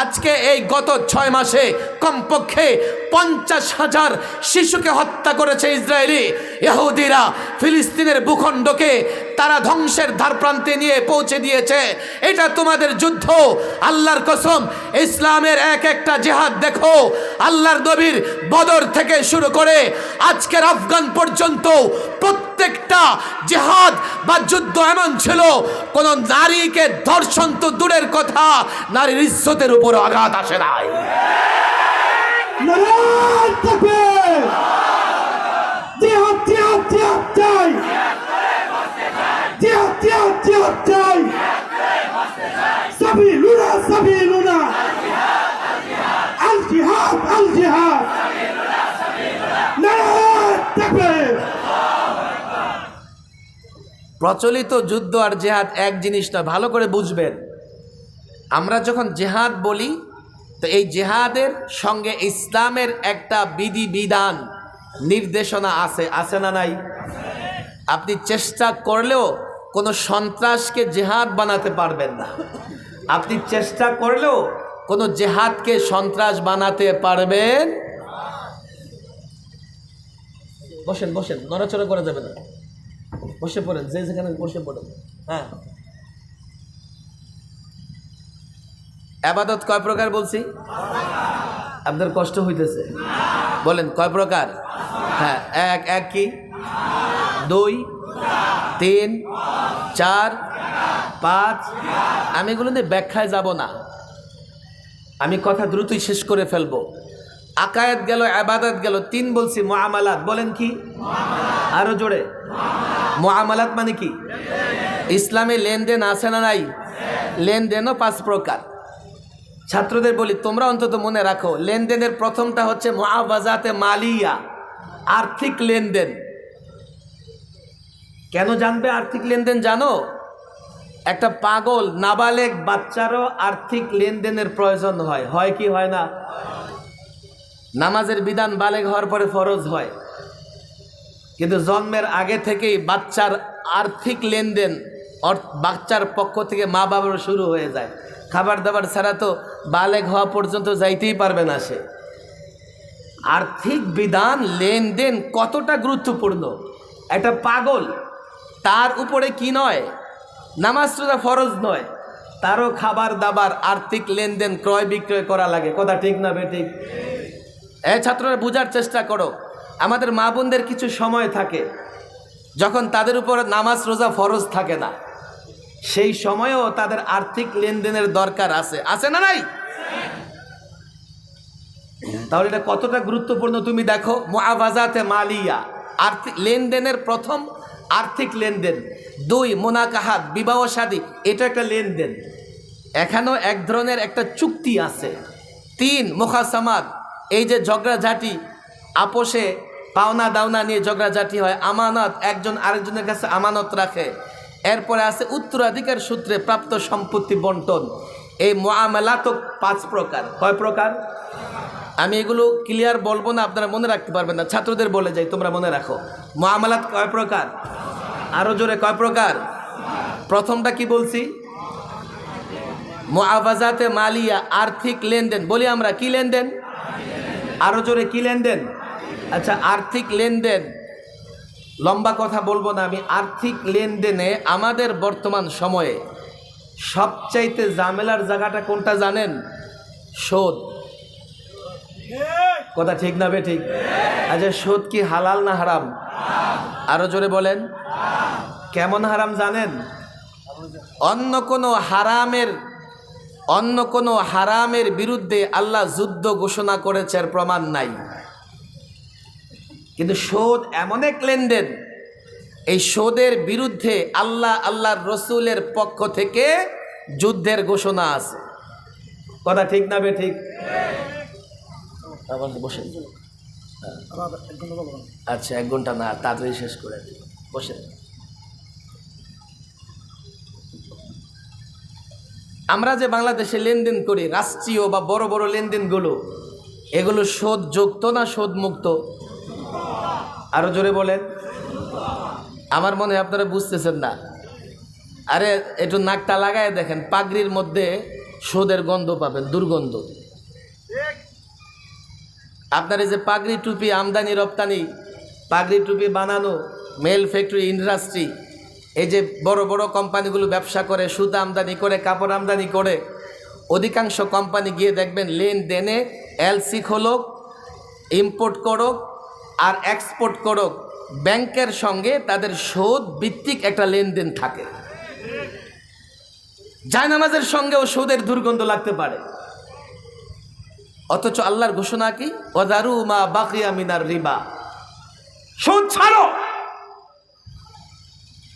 আজকে এই গত 6 মাসে কমপক্ষে 50,000 শিশুকে হত্যা করেছে ইসরায়েলি। ইহুদিরা ফিলিস্তিনের ভূখণ্ডকে তারা ধ্বংসের ধারপ্রান্তে নিয়ে পৌঁছে দিয়েছে। এটা তোমাদের যুদ্ধ। আল্লাহর কসম, ইসলামের এক একটা জেহাদ দেখো। আল্লাহর নবীর বদর থেকে শুরু করে আজকের আফগান পর্যন্ত প্রত্যেকটা জেহাদ বা যুদ্ধ এমন ছিল, কোন নারীকে ধর্ষণ তো দূরের কথা, নারীর ইজ্জতের উপর আঘাত আসে নাই। প্রচলিত যুদ্ধ আর জেহাদ এক জিনিস নয়, ভালো করে বুঝবেন। আমরা যখন জেহাদ বলি তো এই জেহাদের সঙ্গে ইসলামের একটা বিধিবিধান নির্দেশনা আছে না নাই? আপনি চেষ্টা করলেও কোনো সন্ত্রাসকে জেহাদ বানাতে পারবেন না। আপনি চেষ্টা করলেও কোনো জেহাদকে সন্ত্রাস বানাতে পারবেন? বসেন বসেন, নড়াচড়া করা যাবে না, বসে পড়েন, যে যেখানে বসে পড়েন। হ্যাঁ, ইবাদত কয় প্রকার বলছি? আপনার কষ্ট হইতেছে? বলেন কয় প্রকার? হ্যাঁ, এক এক কি, 2 3 4 5। আমি এগুলো নিয়ে ব্যাখ্যায় যাব না, আমি কথা দ্রুতই শেষ করে ফেলবো। আকায়েত গেল, ইবাদত গেল, 3 বলছি। মুআমালাত, বলেন কি? আরো জোরে। মুআমালাত মানে কি? ইসলামে লেনদেন আছে না নাই? লেনদেনও 5 প্রকার। ছাত্রদের বলি, তোমরা অন্তত মনে রাখো, লেনদেনের প্রথমটা হচ্ছে মুআওয়াজাতে মালিয়া, আর্থিক লেনদেন। কেন জানবে আর্থিক লেনদেন? জানো, একটা পাগল নাবালেগ বাচ্চারও আর্থিক লেনদেনের প্রয়োজন হয়। হয় কি হয় না? নামাজের বিধান বালেগ হওয়ার পরে ফরজ হয়, কিন্তু জন্মের আগে থেকেই বাচ্চার আর্থিক লেনদেন বাচ্চার পক্ষ থেকে মা বাবার শুরু হয়ে যায়। খাবার দাবার ছাড়া তো বালেগ হওয়া পর্যন্ত যাইতেই পারবে না সে। আর্থিক বিধান, লেনদেন কতটা গুরুত্বপূর্ণ। একটা পাগল, তার উপরে কি নয়, নামাজ রোজা ফরজ নয়, তারও খাবার দাবার আর্থিক লেনদেন ক্রয় বিক্রয় করা লাগে। কথা ঠিক না বেঠিক? এই ছাত্ররা বোঝার চেষ্টা করো, আমাদের মা বোনদের কিছু সময় থাকে যখন তাদের উপর নামাজ রোজা ফরজ থাকে না, সেই সময়েও তাদের আর্থিক লেনদেনের দরকার আছে। আছে না নাই? তাহলে এটা কতটা গুরুত্বপূর্ণ তুমি দেখো। মুআওয়াজাতে মালিয়া, আর্থিক লেনদেনের প্রথম আর্থিক লেনদেন। 2 মুনাকাহাত, বিবাহ শাদী, এটা একটা লেনদেন, এখানেও এক ধরনের একটা চুক্তি আছে। 3 মুখাসামাত, এই যে ঝগড়াঝাটি, আপোষে পাওনা দাওনা নিয়ে ঝগড়াঝাটি হয়। আমানত, একজন আরেকজনের কাছে আমানত রাখে। এরপরে আছে উত্তরাধিকার সূত্রে প্রাপ্ত সম্পত্তি বন্টন। এই মুআমালাত 5 প্রকার। কয় প্রকার? আমি এগুলো ক্লিয়ার বলবো না, আপনারা মনে রাখতে পারবেন না। ছাত্রদের বলে যাই, তোমরা মনে রাখো। মুআমালাত কয় প্রকার? আরো জোরে, কয় প্রকার? প্রথমটা কি বলছি? মুআওয়াজাতে মালিয়া, আর্থিক লেনদেন। বলি আমরা কি লেনদেন? আরো জোরে, কি লেনদেন? আচ্ছা, আর্থিক লেনদেন, লম্বা কথা বলবো না আমি। আর্থিক লেনদেনে আমাদের বর্তমান সময়ে সবচাইতে ঝামেলার জায়গাটা কোনটা জানেন? সুদ। কথা ঠিক না বে ঠিক? আচ্ছা, সুদ কি হালাল না হারাম? আরো জোরে বলেন। কেমন হারাম জানেন? অন্য কোনো হারামের বিরুদ্ধে আল্লাহ যুদ্ধ ঘোষণা করেছে, প্রমাণ নাই। কিন্তু সুদ এমন এক লেনদেন, এই সুদের বিরুদ্ধে আল্লাহর রসুলের পক্ষ থেকে যুদ্ধের ঘোষণা আছে। কথা ঠিক না বে ঠিক? বসে। আচ্ছা, 1 ঘন্টা না, তাড়াতাড়ি শেষ করে বসে। আমরা যে বাংলাদেশে লেনদেন করি, রাষ্ট্রীয় বা বড় বড় লেনদেনগুলো, এগুলো সুদ যুক্ত না সুদ মুক্ত? আরো জোরে বলেন। আমার মনে হয় আপনারা বুঝতেছেন না। আরে একটু নাকটা লাগায় দেখেন, পাগড়ির মধ্যে সুদের গন্ধ পাবেন, দুর্গন্ধ। আপনার এই যে পাগড়ি টুপি আমদানি রপ্তানি, পাগড়ি টুপি বানানো, মেল ফ্যাক্টরি, ইন্ডাস্ট্রি, এই যে বড় বড় কোম্পানিগুলো ব্যবসা করে, সুতা আমদানি করে, কাপড় আমদানি করে, অধিকাংশ কোম্পানি গিয়ে দেখবেন লেনদেনে এলসি খোলক, ইম্পোর্ট করুক আর এক্সপোর্ট করুক, ব্যাংকের সঙ্গে তাদের সুদ ভিত্তিক একটা লেনদেন থাকে। জায়নামাজের সঙ্গেও সুদের দুর্গন্ধ লাগতে পারে, অথচ আল্লাহর ঘোষণা কি? ওয়াদারু মা বাকিয়া মিনার রিবা, সুদ ছাড়ো।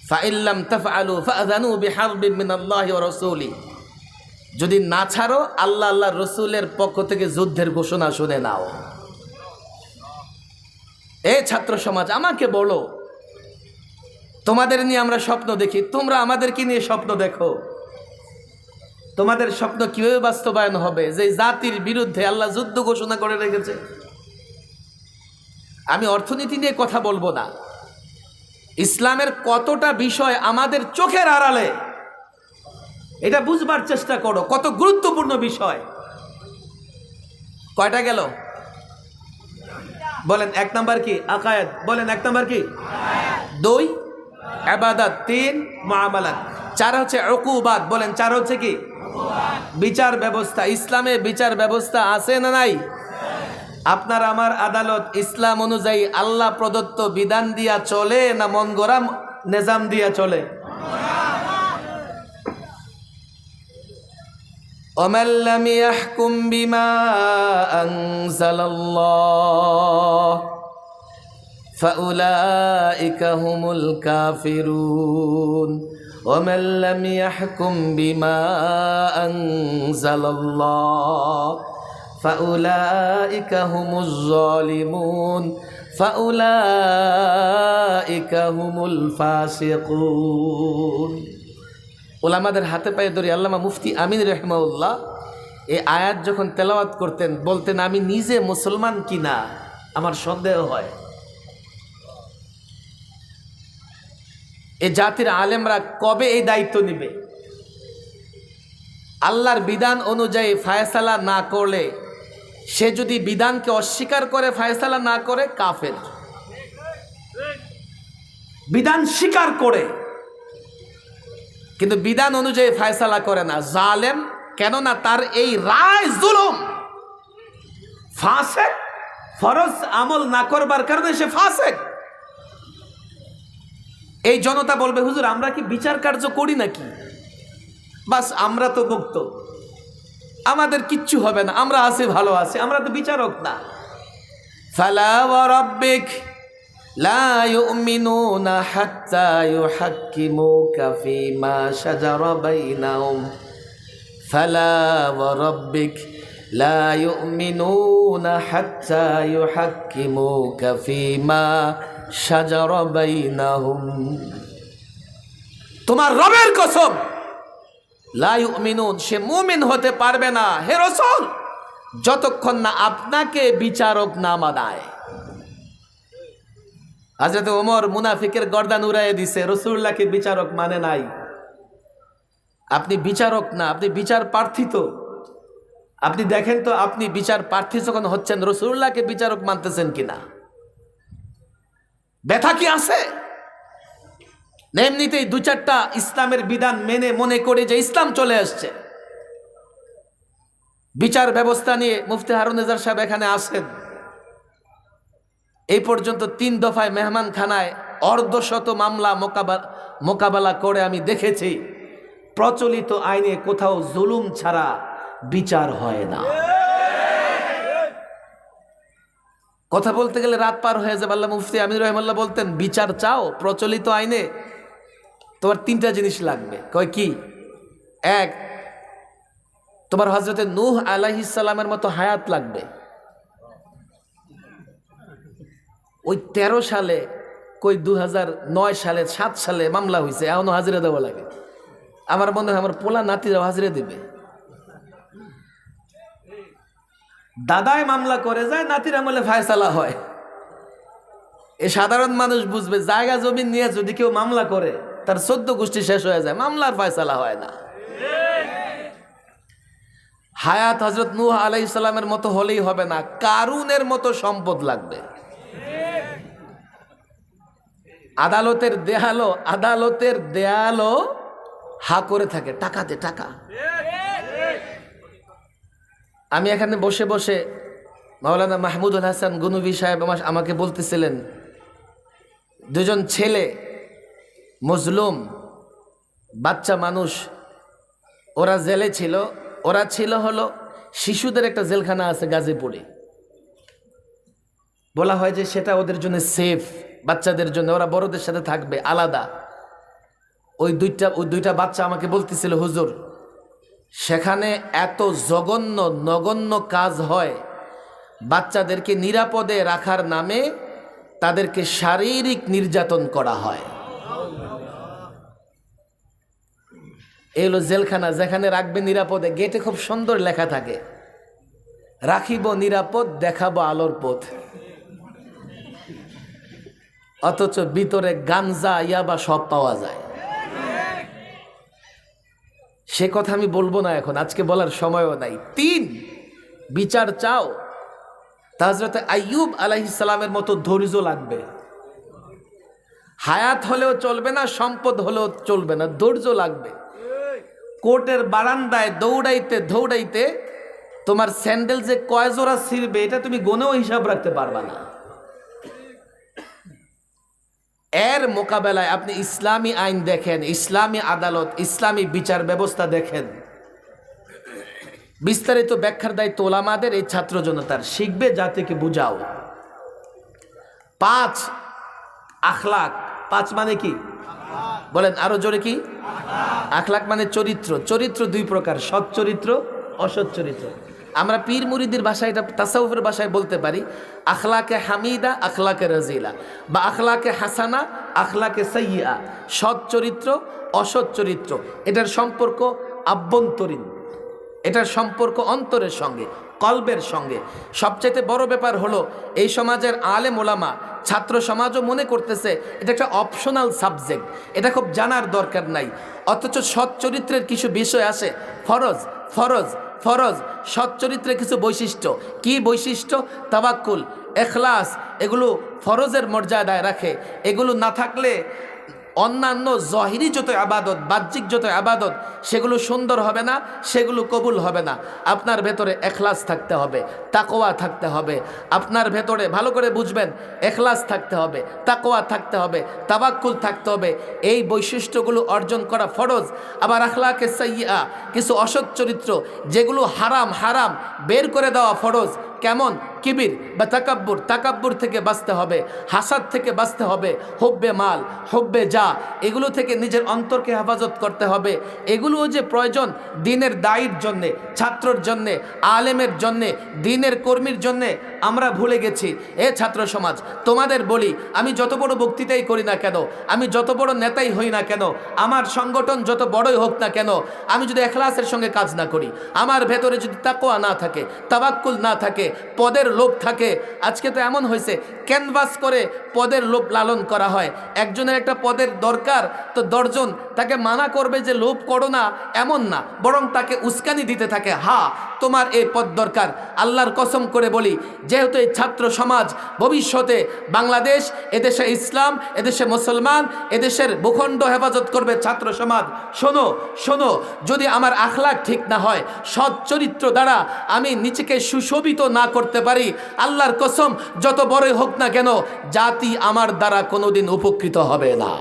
ফাইল্লাম তাফআলু ফাআযানু বিহারবিন মিনাল্লাহি ওয়া রাসূলিহি, যদি না ছাড়ো আল্লাহর রসুলের পক্ষ থেকে যুদ্ধের ঘোষণা শুনে নাও। এই ছাত্র সমাজ, আমাকে বলো, তোমাদের নিয়ে আমরা স্বপ্ন দেখি, তোমরা আমাদেরকে নিয়ে স্বপ্ন দেখো। তোমাদের স্বপ্ন কিভাবে বাস্তবায়ন হবে যে জাতির বিরুদ্ধে আল্লাহ যুদ্ধ ঘোষণা করে রেখেছে? আমি অর্থনীতি নিয়ে কথা বলবো না, ইসলামের কতটা বিষয় আমাদের চোখের আড়ালে, এটা বুঝবার চেষ্টা করো, কত গুরুত্বপূর্ণ বিষয়। কয়টা গেল বলেন? 1 নাম্বার কি? আকায়েদ। বলেন 1 নাম্বার কি? 2 ইবাদত, 3 মুআমালাত, 4 হচ্ছে উকুবাত। বলেন 4 হচ্ছে কি? বিচার ব্যবস্থা। ইসলামে বিচার ব্যবস্থা আছে না নাই? আপনার আমার আদালত ইসলাম অনুযায়ী আল্লাহ প্রদত্ত বিধান দিয়া চলে না মন গড়া নিজাম দিয়া চলে? ومن لم يحكم بما أنزل الله فأولئك هم الكافرون ومن لم يحكم بما أنزل الله فأولئك هم الظالمون فأولئك هم الفاسقون। ওলামাদের হাতে পায়ে ধরে আল্লামা মুফতি আমিন রহমাউল্লাহ এই আয়াত যখন তেলাওয়াত করতেন বলতেন, আমি নিজে মুসলমান কিনা আমার সন্দেহ হয়। এই জাতির আলেমরা কবে এই দায়িত্ব নিবে? আল্লাহর বিধান অনুযায়ী ফায়সালা না করলে, সে যদি বিধানকে অস্বীকার করে ফায়সালা না করে, কাফের। বিধান স্বীকার করে কিন্তু বিধান অনুযায়ী ফায়সালা করে না, জালেম। কেননা তার এই রায় জুলুম। ফাসেক, ফরজ আমল না করবার কারণে সে ফাসেক। এই জনতা বলবে, হুজুর আমরা কি বিচার কার্য করি নাকি? বাস আমরা তো মুক্ত, আমাদের কিচ্ছু হবে না, আমরা আছি, ভালো আছি, আমরা তো বিচারক না। ফালা ওয়া রাব্বিক লা ইউমিনুনা হাত্তা ইউহাক্কিমুকা ফীমা শাজারা বাইনাহুম ফালা ওয়া রাব্বিক লা ইউমিনুনা হাত্তা ইউহাক্কিমুকা ফীমা শাজারা বাইনাহুম। তোমার রবের কসম, লা ইউমিনুন, সে মুমিন হতে পারবে না হে রাসূল যতক্ষণ না আপনাকে বিচারক না মানায়। হযরত ওমর মুনাফিকের গর্দান উড়াইয়ে দিছে, রাসূলুল্লাহকে বিচারক মানে নাই। আপনি বিচারক না, আপনি বিচার প্রার্থী। তো আপনি দেখেন তো, আপনি বিচার প্রার্থী যখন হচ্ছেন, রাসূলুল্লাহকে বিচারক মানতেছেন কিনা? ব্যথা কি আছে? এমনিতেই 2-4টা ইসলামের বিধান মেনে মনে করে যে ইসলাম চলে আসছে। বিচার ব্যবস্থা নিয়ে মুফতি হারুন নেজার সাহেব এখানে আসেন, এই পর্যন্ত 3 দফায় মেহমানখানায় অর্ধশত মামলা মোকাবেলা করে আমি দেখেছি, প্রচলিত আইনে কোথাও জুলুম ছাড়া বিচার হয় না। কথা বলতে গেলে রাত পার হয়ে যাবে। আল্লাহ মুফতি আমিন রহমাল্লাহ বলতেন, বিচার চাও প্রচলিত আইনে, তোমার 3টা জিনিস লাগবে। কয় কি? 1, তোমার হযরতে নূহ আলাইহিস সালামের মতো হায়াত লাগবে। ওই 13 সালে, কই 2009 সালে, 7 সালে মামলা হয়েছে, এখনো হাজিরা দেওয়া লাগে। আমার মনে হয় আমার পোলা নাতিরাও হাজিরা দিবে। দাদায় মামলা করে যায়, নাতির আমলে ফায়সালা হয়। এ সাধারণ মানুষ বুঝবে, জায়গা জমি নিয়ে যদি কেউ মামলা করে তার 14 গোষ্ঠী শেষ হয়ে যায়, মামলার ফায়সালা হয় না। হায়াত হযরত নূহ আলাইহিস সালামের মতো হলেই হবে না, কারুনের মতো সম্পদ লাগবে। আদালতের দেয়ালও হা করে থাকে, টাকা দে টাকা। আমি এখানে বসে বসে মাওলানা মাহমুদুল হাসান গনুবী সাহেব আমাকে বলতেছিলেন, 2জন ছেলে মজলুম বাচ্চা মানুষ, ওরা জেলে ছিল। ওরা ছিল হলো শিশুদের একটা জেলখানা আছে গাজীপুরে, বলা হয় যে সেটা ওদের জন্য সেফ, বাচ্চাদের জন্য, ওরা বড়দের সাথে থাকবে আলাদা। ওই দুইটা বাচ্চা আমাকে বলতেছিল, হুজুর সেখানে এত জঘন্য নগণ্য কাজ হয়, বাচ্চাদেরকে নিরাপদে রাখার নামে তাদেরকে শারীরিক নির্যাতন করা হয়। এই হলো জেলখানা, যেখানে রাখবে নিরাপদে। গেটে খুব সুন্দর লেখা থাকে, রাখিব নিরাপদ, দেখাবো আলোর পথ। অথচ ভিতরে গাঞ্জা, ইয়াবা সব পাওয়া যায়। সে কথা আমি বলবো না এখন, আজকে বলার সময়ও নাই। 3, বিচার চাও তা হযরত আইয়ুব আলাইহিস সালামের মতো ধৈর্য লাগবে। হায়াত হলেও চলবে না, সম্পদ হলেও চলবে না, ধৈর্য লাগবে। কোর্টের বারান্দায় দৌড়াইতে দৌড়াইতে তোমার স্যান্ডেল যে কয় জোড়া ছিঁড়বে এটা তুমি গুনেও হিসাব রাখতে পারবা না। এর মোকাবেলায় আপনি ইসলামী আইন দেখেন, ইসলামী আদালত, ইসলামী বিচার ব্যবস্থা দেখেন। বিস্তারিত ব্যাখ্যার দায়িত্ব ওলামাদের, এই ছাত্র জনতার। শিখবে জাতিকে বুঝাও। 5 আখলাক। 5 মানে কি বলেন আরো জোরে? কি আখলাক মানে চরিত্র। চরিত্র 2 প্রকার, সৎ চরিত্র, অসৎ চরিত্র। আমরা পীর মুরিদের ভাষায়, এটা তাসাউফের ভাষায় বলতে পারি আখলাকে হামিদা, আখলাকে রাজিলা, বা আখলাকে হাসানা, আখলাকে সাইয়্যা। সৎ চরিত্র, অসৎ চরিত্র, এটার সম্পর্ক আভ্যন্তরীণ, এটার সম্পর্ক অন্তরের সঙ্গে, কলবের সঙ্গে। সবচেয়ে বড় ব্যাপার হলো এই সমাজের আলেম ওলামা, ছাত্র সমাজও মনে করতেছে এটা একটা অপশনাল সাবজেক্ট, এটা খুব জানার দরকার নাই। অথচ সৎ চরিত্রের কিছু বিষয় আছে, ফরজ ফরজ ফরজ। সৎ চরিত্রের কিছু বৈশিষ্ট্য। কি বৈশিষ্ট্য? তাওয়াক্কুল, ইখলাস, এগুলো ফরজের মর্যাদায় রাখে। এগুলো না থাকলে অন্যান্য জহিরি যত আবাদত, বাহ্যিক যত আবাদত, সেগুলো সুন্দর হবে না, সেগুলো কবুল হবে না। আপনার ভেতরে ইখলাস থাকতে হবে, তাকওয়া থাকতে হবে। আপনার ভেতরে ভালো করে বুঝবেন, ইখলাস থাকতে হবে, তাকওয়া থাকতে হবে, তাওয়াক্কুল থাকতে হবে। এই বৈশিষ্ট্যগুলো অর্জন করা ফরজ। আবার আখলাকে সাইয়্যা, কিছু অসৎ চরিত্র যেগুলো হারাম, হারাম বের করে দেওয়া ফরজ। কেমন? কিবির বা তাকাব্বুর, তাকাব্বুর থেকে বাঁচতে হবে, হাসাদ থেকে বাঁচতে হবে, হুব্বে মাল, হুব্বে যা, এগুলো থেকে নিজের অন্তরকে হেফাজত করতে হবে। এগুলোও যে প্রয়োজন দিনের দায়ীর জন্যে, ছাত্রর জন্যে, আলেমের জন্যে, দিনের কর্মীর জন্যে আমরা ভুলে গেছি। এ ছাত্র সমাজ, তোমাদের বলি, আমি যত বড় বক্তৃতাই করি না কেন, আমি যত বড় নেতাই হই না কেন, আমার সংগঠন যত বড়ই হোক না কেন, আমি যদি ইখলাসের সঙ্গে কাজ না করি, আমার ভেতরে যদি তাকওয়া না থাকে, তাওয়াক্কুল না থাকে, পদের লোভ থাকে। আজকে তো এমন হয়েছে, ক্যানভাস করে পদের লোভ লালন করা হয়। একজনের একটা পদের দরকার, তো 10 জন তাকে মানা করবে যে লোভ করো না, এমন না, বরং তাকে উস্কানি দিতে থাকে, হা তোমার এই পদ দরকার। আল্লাহর কসম করে বলি, যেহেতু এই ছাত্র সমাজ ভবিষ্যতে বাংলাদেশ, এদেশে ইসলাম, এদেশে মুসলমান, এদেশের ভূখণ্ড হেফাজত করবে ছাত্র সমাজ। শোনো শোনো, যদি আমার আখলাক ঠিক না হয়, সৎ চরিত্র দ্বারা আমি নিজেকে সুশোভিত না করতে পারি, আল্লাহর কসম যত বড়ই হোক না কেন, জাতি আমার দ্বারা কোনোদিন উপকৃত হবে না।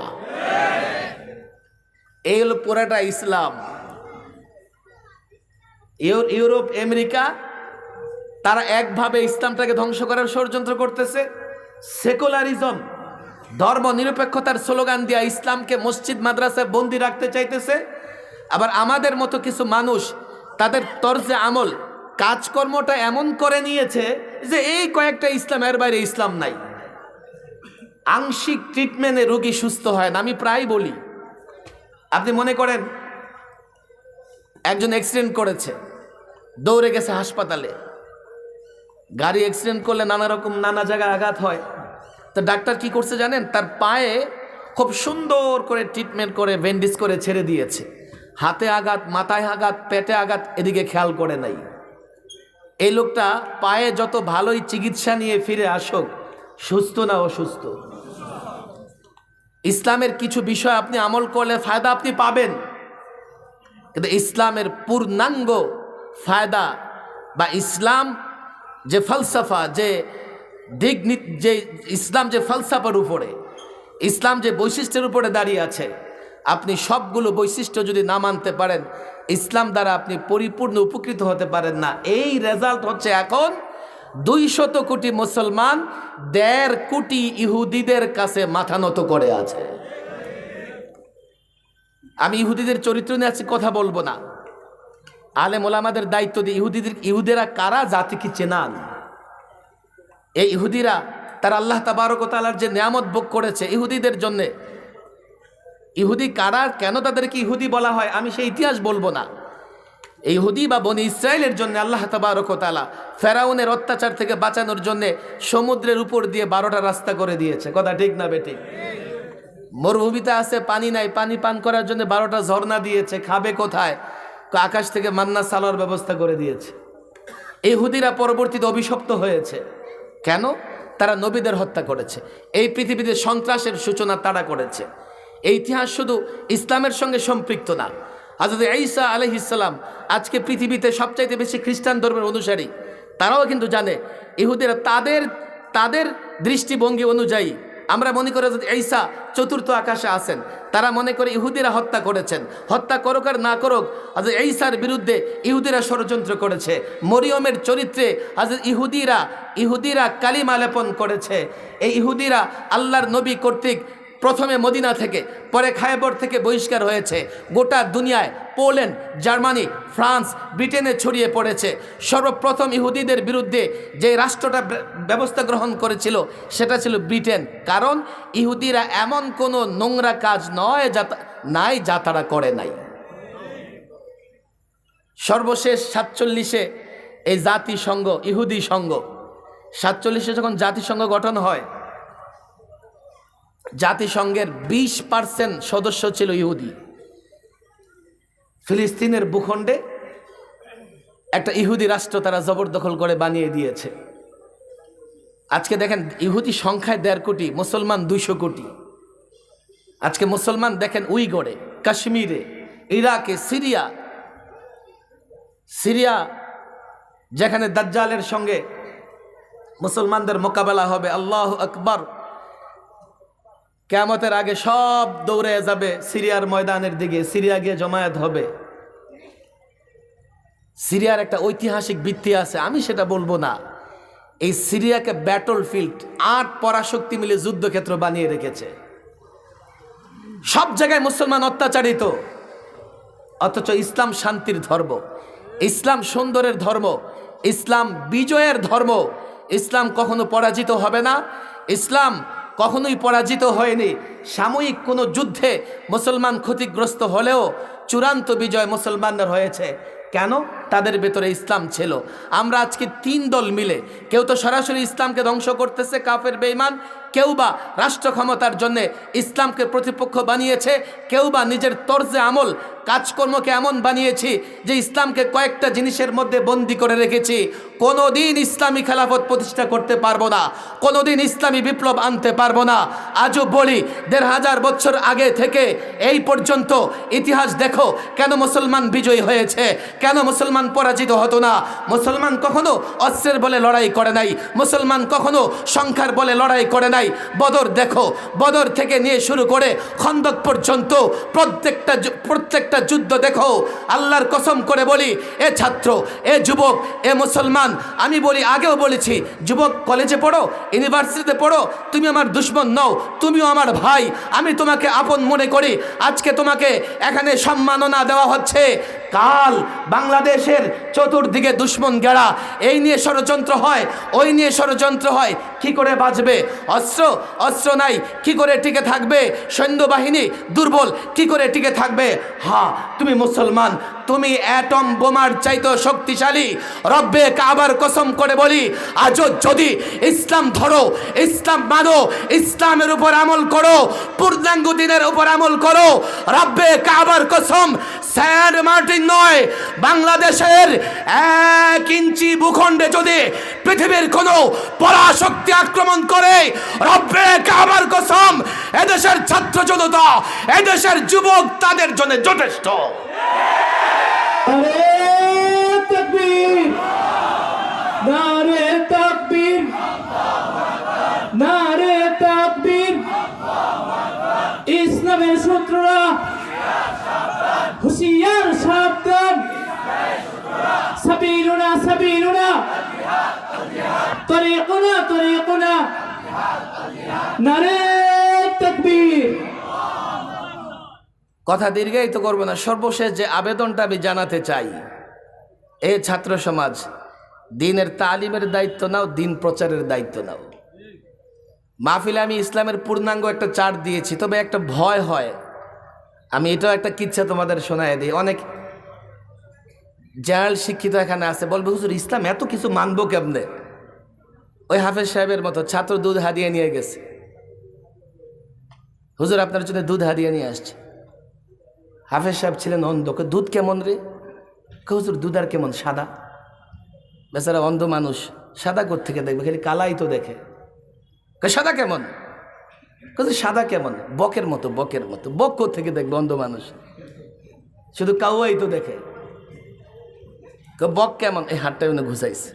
এই হলো পুরাটা ইসলাম। ইউরোপ, আমেরিকা, তারা একভাবে ইসলামটাকে ধ্বংস করার ষড়যন্ত্র করতেছে। সেকুলারিজম, ধর্ম নিরপেক্ষতার স্লোগান দিয়া ইসলামকে মসজিদ মাদ্রাসায় বন্দি রাখতে চাইতেছে। আবার আমাদের মতো কিছু মানুষ তাদের তরজে আমল, কাজকর্মটা এমন করে নিয়েছে যে এই কয়েকটা ইসলাম, এর বাইরে ইসলাম নাই। আংশিক ট্রিটমেন্টে রোগী সুস্থ হয় না। আমি প্রায় বলি, আপনি মনে করেন একজন অ্যাক্সিডেন্ট করেছে, দৌড়ে গেছে হাসপাতালে। গাড়ি অ্যাক্সিডেন্ট করলে নানা জায়গায় আঘাত হয়। তো ডাক্তার কি করছে জানেন? তার পায়ে খুব সুন্দর করে ট্রিটমেন্ট করে ব্যান্ডেজ করে ছেড়ে দিয়েছে। হাতে আঘাত, মাথায় আঘাত, পেটে আঘাত, এদিকে খেয়াল করে নাই। এই লোকটা পায়ে যত ভালোই চিকিৎসা নিয়ে ফিরে আসুক, সুস্থ না অসুস্থ? ইসলামের কিছু বিষয় আপনি আমল করলে ফায়দা আপনি পাবেন, কিন্তু ইসলামের পূর্ণাঙ্গ ফায়দা বা ইসলাম যে ফলসফা, যে দিক, যে ইসলাম যে ফলসফার উপরে, ইসলাম যে বৈশিষ্ট্যের উপরে দাঁড়িয়ে আছে, আপনি সবগুলো বৈশিষ্ট্য যদি না মানতে পারেন, ইসলাম দ্বারা আপনি পরিপূর্ণ উপকৃত হতে পারেন না। এই রেজাল্ট হচ্ছে এখন 200 কোটি মুসলমান 1.5 কোটি ইহুদিদের কাছে মাথা নত করে আছে। আমি ইহুদিদের চরিত্র নিয়ে আজকে কথা বলবো না, আলেম ওলামাদের দায়িত্ব দিয়ে ইহুদিরা কারা, জাতি কি চেনান? এই ইহুদিরা তার আল্লাহ তাবারক ওয়া তাআলার যে নিয়ামত ভোগ করেছে ইহুদিদের জন্যে, ইহুদি কারা, কেন তাদেরকে ইহুদি বলা হয়, আমি সেই ইতিহাস বলবো না। এই ইহুদি বা বনি ইসরায়েলের জন্য আল্লাহ তাবারক ওয়া তাআলা ফেরাউনের অত্যাচার থেকে বাঁচানোর জন্য সমুদ্রের উপর দিয়ে 12টা রাস্তা করে দিয়েছে। কথা ঠিক না বেঠিক? মরুভূমিতে আছে, পানি নাই, পানি পান করার জন্য 12টা ঝর্ণা দিয়েছে। খাবে কোথায়? আকাশ থেকে মান্না সালোয়ার ব্যবস্থা করে দিয়েছে। ইহুদিরা পরবর্তীতে অভিশপ্ত হয়েছে। কেন? তারা নবীদের হত্যা করেছে। এই পৃথিবীতে সন্ত্রাসের সূচনা তারা করেছে। এই ইতিহাস শুধু ইসলামের সঙ্গে সম্পৃক্ত না। হযরত ঈসা আলাইহিস সালাম আজকে পৃথিবীতে সবচাইতে বেশি খ্রিস্টান ধর্মের অনুসারী, তারাও কিন্তু জানে ইহুদিরা তাদের দৃষ্টিভঙ্গি অনুযায়ী আমরা মনে করি হযরত ঈসা চতুর্থ আকাশে আছেন, তারা মনে করে ইহুদিরা হত্যা করেছেন। হত্যা করুক আর না করুক, হযরত ঈসার বিরুদ্ধে ইহুদিরা ষড়যন্ত্র করেছে। মরিয়মের চরিত্রে হযরত ইহুদিরা কালিমা লেপন করেছে। এই ইহুদিরা আল্লাহর নবী কর্তৃক প্রথমে মদিনা থেকে, পরে খায়বর থেকে বহিষ্কার হয়েছে। গোটা দুনিয়ায় পোল্যান্ড, জার্মানি, ফ্রান্স, ব্রিটেনে ছড়িয়ে পড়েছে। সর্বপ্রথম ইহুদিদের বিরুদ্ধে যে রাষ্ট্রটা ব্যবস্থা গ্রহণ করেছিল সেটা ছিল ব্রিটেন। কারণ ইহুদিরা এমন কোনো নোংরা কাজ যা তারা করে নাই। সর্বশেষ 47-এ এই জাতিসংঘ, ইহুদি সংঘ, 47-এ যখন জাতিসংঘ গঠন হয়, জাতিসংঘের 20% সদস্য ছিল ইহুদি। ফিলিস্তিনের ভূখণ্ডে একটা ইহুদি রাষ্ট্র তারা জবরদখল করে বানিয়ে দিয়েছে। আজকে দেখেন ইহুদি সংখ্যায় 1.5 কোটি, মুসলমান 200 কোটি। আজকে মুসলমান দেখেন উইগরে, কাশ্মীরে, ইরাকে, সিরিয়া যেখানে দাজ্জালের সঙ্গে মুসলমানদের মোকাবেলা হবে। আল্লাহু আকবার। কিয়ামতের আগে সব দৌড়ে যাবে সিরিয়ার ময়দানের দিকে, সিরিয়া গিয়ে জমায়েত হবে। সিরিয়ার একটা ঐতিহাসিক ভিত্তি আছে, আমি সেটা বলবো না। এই সিরিয়াকে ব্যাটল ফিল্ড, 8 পরাশক্তি মিলে যুদ্ধক্ষেত্র বানিয়ে রেখেছে। সব জায়গায় মুসলমান অত্যাচারিত, অথচ ইসলাম শান্তির ধর্ম, ইসলাম সুন্দরের ধর্ম, ইসলাম বিজয়ের ধর্ম। ইসলাম কখনো পরাজিত হবে না। ইসলাম কখনোই পরাজিত হয়নি। সাময়িক কোনো যুদ্ধে মুসলমান ক্ষতিগ্রস্ত হলেও চূড়ান্ত বিজয় মুসলমানদের হয়েছে। কেন? তাদের ভেতরে ইসলাম ছিল। আমরা আজকে 3 দল মিলে, কেউ তো সরাসরি ইসলামকে ধ্বংস করতেছে, কাফের বেঈমান, কেউ বা রাষ্ট্র ক্ষমতার জন্যে ইসলামকে প্রতিপক্ষ বানিয়েছে, কেউ বা নিজের তর্জে আমল কাজকর্মকে এমন বানিয়েছি যে ইসলামকে কয়েকটা জিনিসের মধ্যে বন্দি করে রেখেছি। কোনোদিন ইসলামী খেলাফত প্রতিষ্ঠা করতে পারবো না, কোনোদিন ইসলামী বিপ্লব আনতে পারবো না। আজও বলি 1500 বছর আগে থেকে এই পর্যন্ত ইতিহাস দেখো, কেন মুসলমান বিজয়ী হয়েছে, কেন মুসলমান পরাজিত হতো না। মুসলমান কখনো অস্ত্রের বলে লড়াই করে নাই, মুসলমান কখনো সংখ্যার বলে লড়াই করে নাই। বদর দেখো, বদর থেকে নিয়ে শুরু করে খন্দক পর্যন্ত প্রত্যেকটা যুদ্ধ দেখো। আল্লাহর কসম করে বলি, এ ছাত্র, এ যুবক, এ মুসলমান, আমি বলি, আগেও বলেছি, যুবক কলেজে পড়ো, ইউনিভার্সিটিতে পড়ো, তুমি আমার দুশ্মন নও, তুমিও আমার ভাই, আমি তোমাকে আপন মনে করি। আজকে তোমাকে এখানে সম্মাননা দেওয়া হচ্ছে, কাল বাংলাদেশের চতুর্দিকে দুশ্মন গেড়া, এই নিয়ে ষড়যন্ত্র হয়, ওই নিয়ে ষড়যন্ত্র হয়। কি করে বাঁচবে? অস্ত্র নাই, কি করে টিকে থাকবে? সৈন্যবাহিনী দুর্বল, কি করে টিকে থাকবে? হ্যাঁ, তুমি মুসলমান, তুমি অ্যাটম বোমার চাইতেও শক্তিশালী। রব্বে কাবার কসম করে বলি, আজও যদি ইসলাম ধরো, ইসলাম মানো, ইসলামের উপর আমল করো, পূর্ণাঙ্গ দিনের উপর আমল করো, রব্বে কাবার কসম, সেন্ট মার্টিন নয়, বাংলাদেশের 1 ইঞ্চি ভূখণ্ডে যদি পৃথিবীর কোনো পরাশক্তি আক্রমণ করে, রব্বে কাবার কসম, এদেশের ছাত্র জনতা, এদেশের যুবক তাদের জন্য যথেষ্ট। নারে তাকবীর, নারে তাকবীর। ইসলামের শত্রুরা হুঁশিয়ার সাবধান, সাবিলুনা সাবিলুনা, তরিকুনা, নারে তাকবীর। কথা দীর্ঘায়িত করবো না। সর্বশেষ যে আবেদনটা আমি জানাতে চাই, এ ছাত্র সমাজ, দিনের তালিমের দায়িত্ব নাও, দিন প্রচারের দায়িত্ব নাও। মাহফিলে আমি ইসলামের পূর্ণাঙ্গ একটা চার্ট দিয়েছি, তবে একটা ভয় হয়। আমি এটাও একটা কিচ্ছা তোমাদের শোনায় দিই। অনেক জেনারেল শিক্ষিত এখানে আছে, বলবে হুজুর ইসলাম এত কিছু মানবো কেমনে? ওই হাফেজ সাহেবের মতো ছাত্র দুধ হাদিয়ে নিয়ে গেছে, হুজুর আপনার জন্য দুধ হাদিয়ে নিয়ে আসছে। হাফেজ সাহেব ছিলেন অন্ধ, দুধ কেমন রে? হুজুর দুধ আর কেমন, সাদা। বেচারা অন্ধ মানুষ, সাদা কোত্থেকে দেখবে, খালি কালাই তো দেখে। সাদা কেমন? সাদা কেমন? বকের মতো, বকের মতো। বক কোত্থেকে দেখবে অন্ধ মানুষ? শুধু কাউয়াই তো দেখে। বক কেমন? এই হাতটা উনি ঘুষাইছে।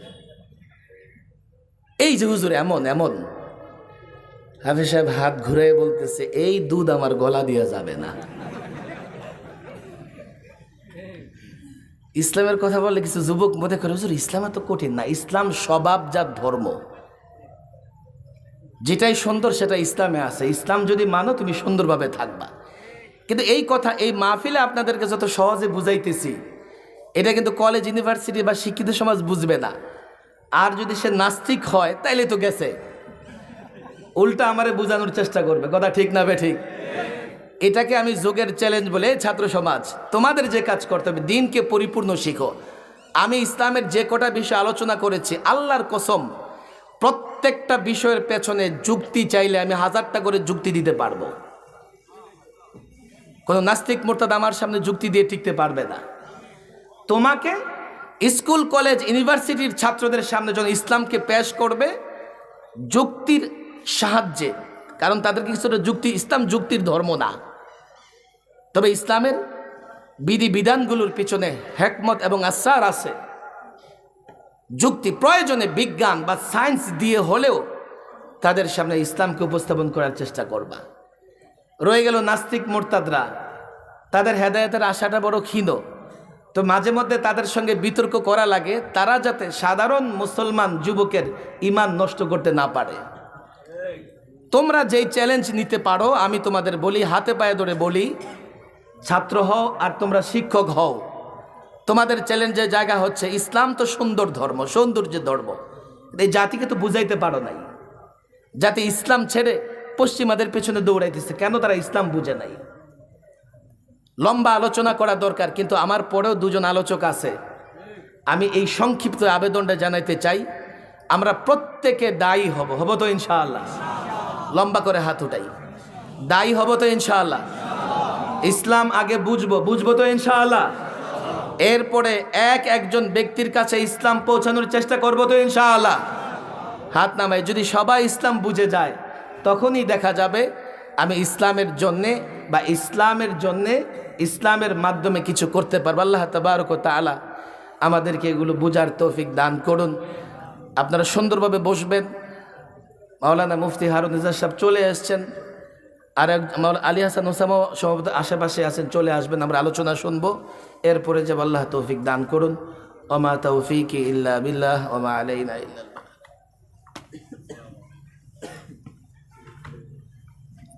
এই যে হুজুর এমন এমন। হাফেজ সাহেব হাত ঘুরে বলতেছে, এই দুধ আমার গলা দিয়া যাবে না। ইসলামের কথা বললে কিছু যুবক মনে করে, হুজুর ইসলাম এত কঠিন না। ইসলাম স্বভাবজাত ধর্ম, যেটাই সুন্দর সেটা ইসলামে আছে। ইসলাম যদি মানো তুমি সুন্দরভাবে থাকবা। কিন্তু এই কথা এই মাহফিলে আপনাদেরকে যত সহজে বুঝাইতেছি, এটা কিন্তু কলেজ ইউনিভার্সিটি বা শিক্ষিত সমাজ বুঝবে না। আর যদি সে নাস্তিক হয় তাইলে তো গেছে, উল্টা আমারে বোঝানোর চেষ্টা করবে। কথা ঠিক না বে ঠিক? এটাকে আমি যুগের চ্যালেঞ্জ বলে, ছাত্র সমাজ তোমাদের যে কাজ করতে হবে, দিনকে পরিপূর্ণ শিখো। আমি ইসলামের যে কটা বিষয় আলোচনা করেছি, আল্লাহর কসম প্রত্যেকটা বিষয়ের পেছনে যুক্তি চাইলে আমি 1000টা করে যুক্তি দিতে পারবো। কোনো নাস্তিক মুরতাদ আমার সামনে যুক্তি দিয়ে টিকতে পারবে না। তোমাকে স্কুল কলেজ ইউনিভার্সিটির ছাত্রদের সামনে যখন ইসলামকে পেশ করবে যুক্তির সাহায্যে, কারণ তাদেরকে কিছুটা যুক্তি, ইসলাম যুক্তির ধর্ম না, তবে ইসলামের বিধি বিধানগুলোর পিছনে হিকমত এবং আসরার আছে। যুক্তি প্রয়োজনে বিজ্ঞান বা সায়েন্স দিয়ে হলেও তাদের সামনে ইসলামকে উপস্থাপন করার চেষ্টা করবা। রয়ে গেল নাস্তিক মুরতাদরা, তাদের হেদায়েতের আশাটা বড় ক্ষীণ। তো মাঝে মধ্যে তাদের সঙ্গে বিতর্ক করা লাগে, তারা যাতে সাধারণ মুসলমান যুবকের ঈমান নষ্ট করতে না পারে। তোমরা যেই চ্যালেঞ্জ নিতে পারো, আমি তোমাদের বলি, হাতে পায়ে ধরে বলি, ছাত্র হও আর তোমরা শিক্ষক হও, তোমাদের চ্যালেঞ্জের জায়গা হচ্ছে ইসলাম তো সুন্দর ধর্ম, সৌন্দর্যের ধর্ম। এই জাতিকে তো বুঝাইতে পারো নাই। জাতি ইসলাম ছেড়ে পশ্চিমাদের পেছনে দৌড়াইতেছে, কেন? তারা ইসলাম বুঝে নাই। লম্বা আলোচনা করা দরকার, কিন্তু আমার পরেও দুজন আলোচক আছে। আমি এই সংক্ষিপ্ত আবেদনটা জানাইতে চাই, আমরা প্রত্যেকে দায়ী হব তো ইনশাআল্লাহ? লম্বা করে হাত উঠাই। দায়ী হব তো ইনশাআল্লাহ? ইসলাম আগে বুঝবো তো ইনশাআল্লাহ? এরপরে একজন ব্যক্তির কাছে ইসলাম পৌঁছানোর চেষ্টা করব তো ইনশাআল্লাহ? হাত নামাই। যদি সবাই ইসলাম বুঝে যায়, তখনই দেখা যাবে আমি ইসলামের জন্যে বা ইসলামের মাধ্যমে কিছু করতে পারবো। আল্লাহ তাবারক ওয়া তাআলা আমাদেরকে এগুলো বুঝার তৌফিক দান করুন। আপনারা সুন্দরভাবে বসবেন। মাওলানা মুফতি হারুন নিজার সাহেব চলে এসছেন, আর আলী হাসান ওসামাও সম্ভবত আশেপাশে আছেন, চলে আসবেন, আমরা আলোচনা শুনবো। এরপরে যে আল্লাহ তৌফিক দান করুন। ওমা তৌফিকি ইল্লা বিল্লাহ ওমা আলাইনা ইল্লা।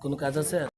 কোনো কাজ আছে?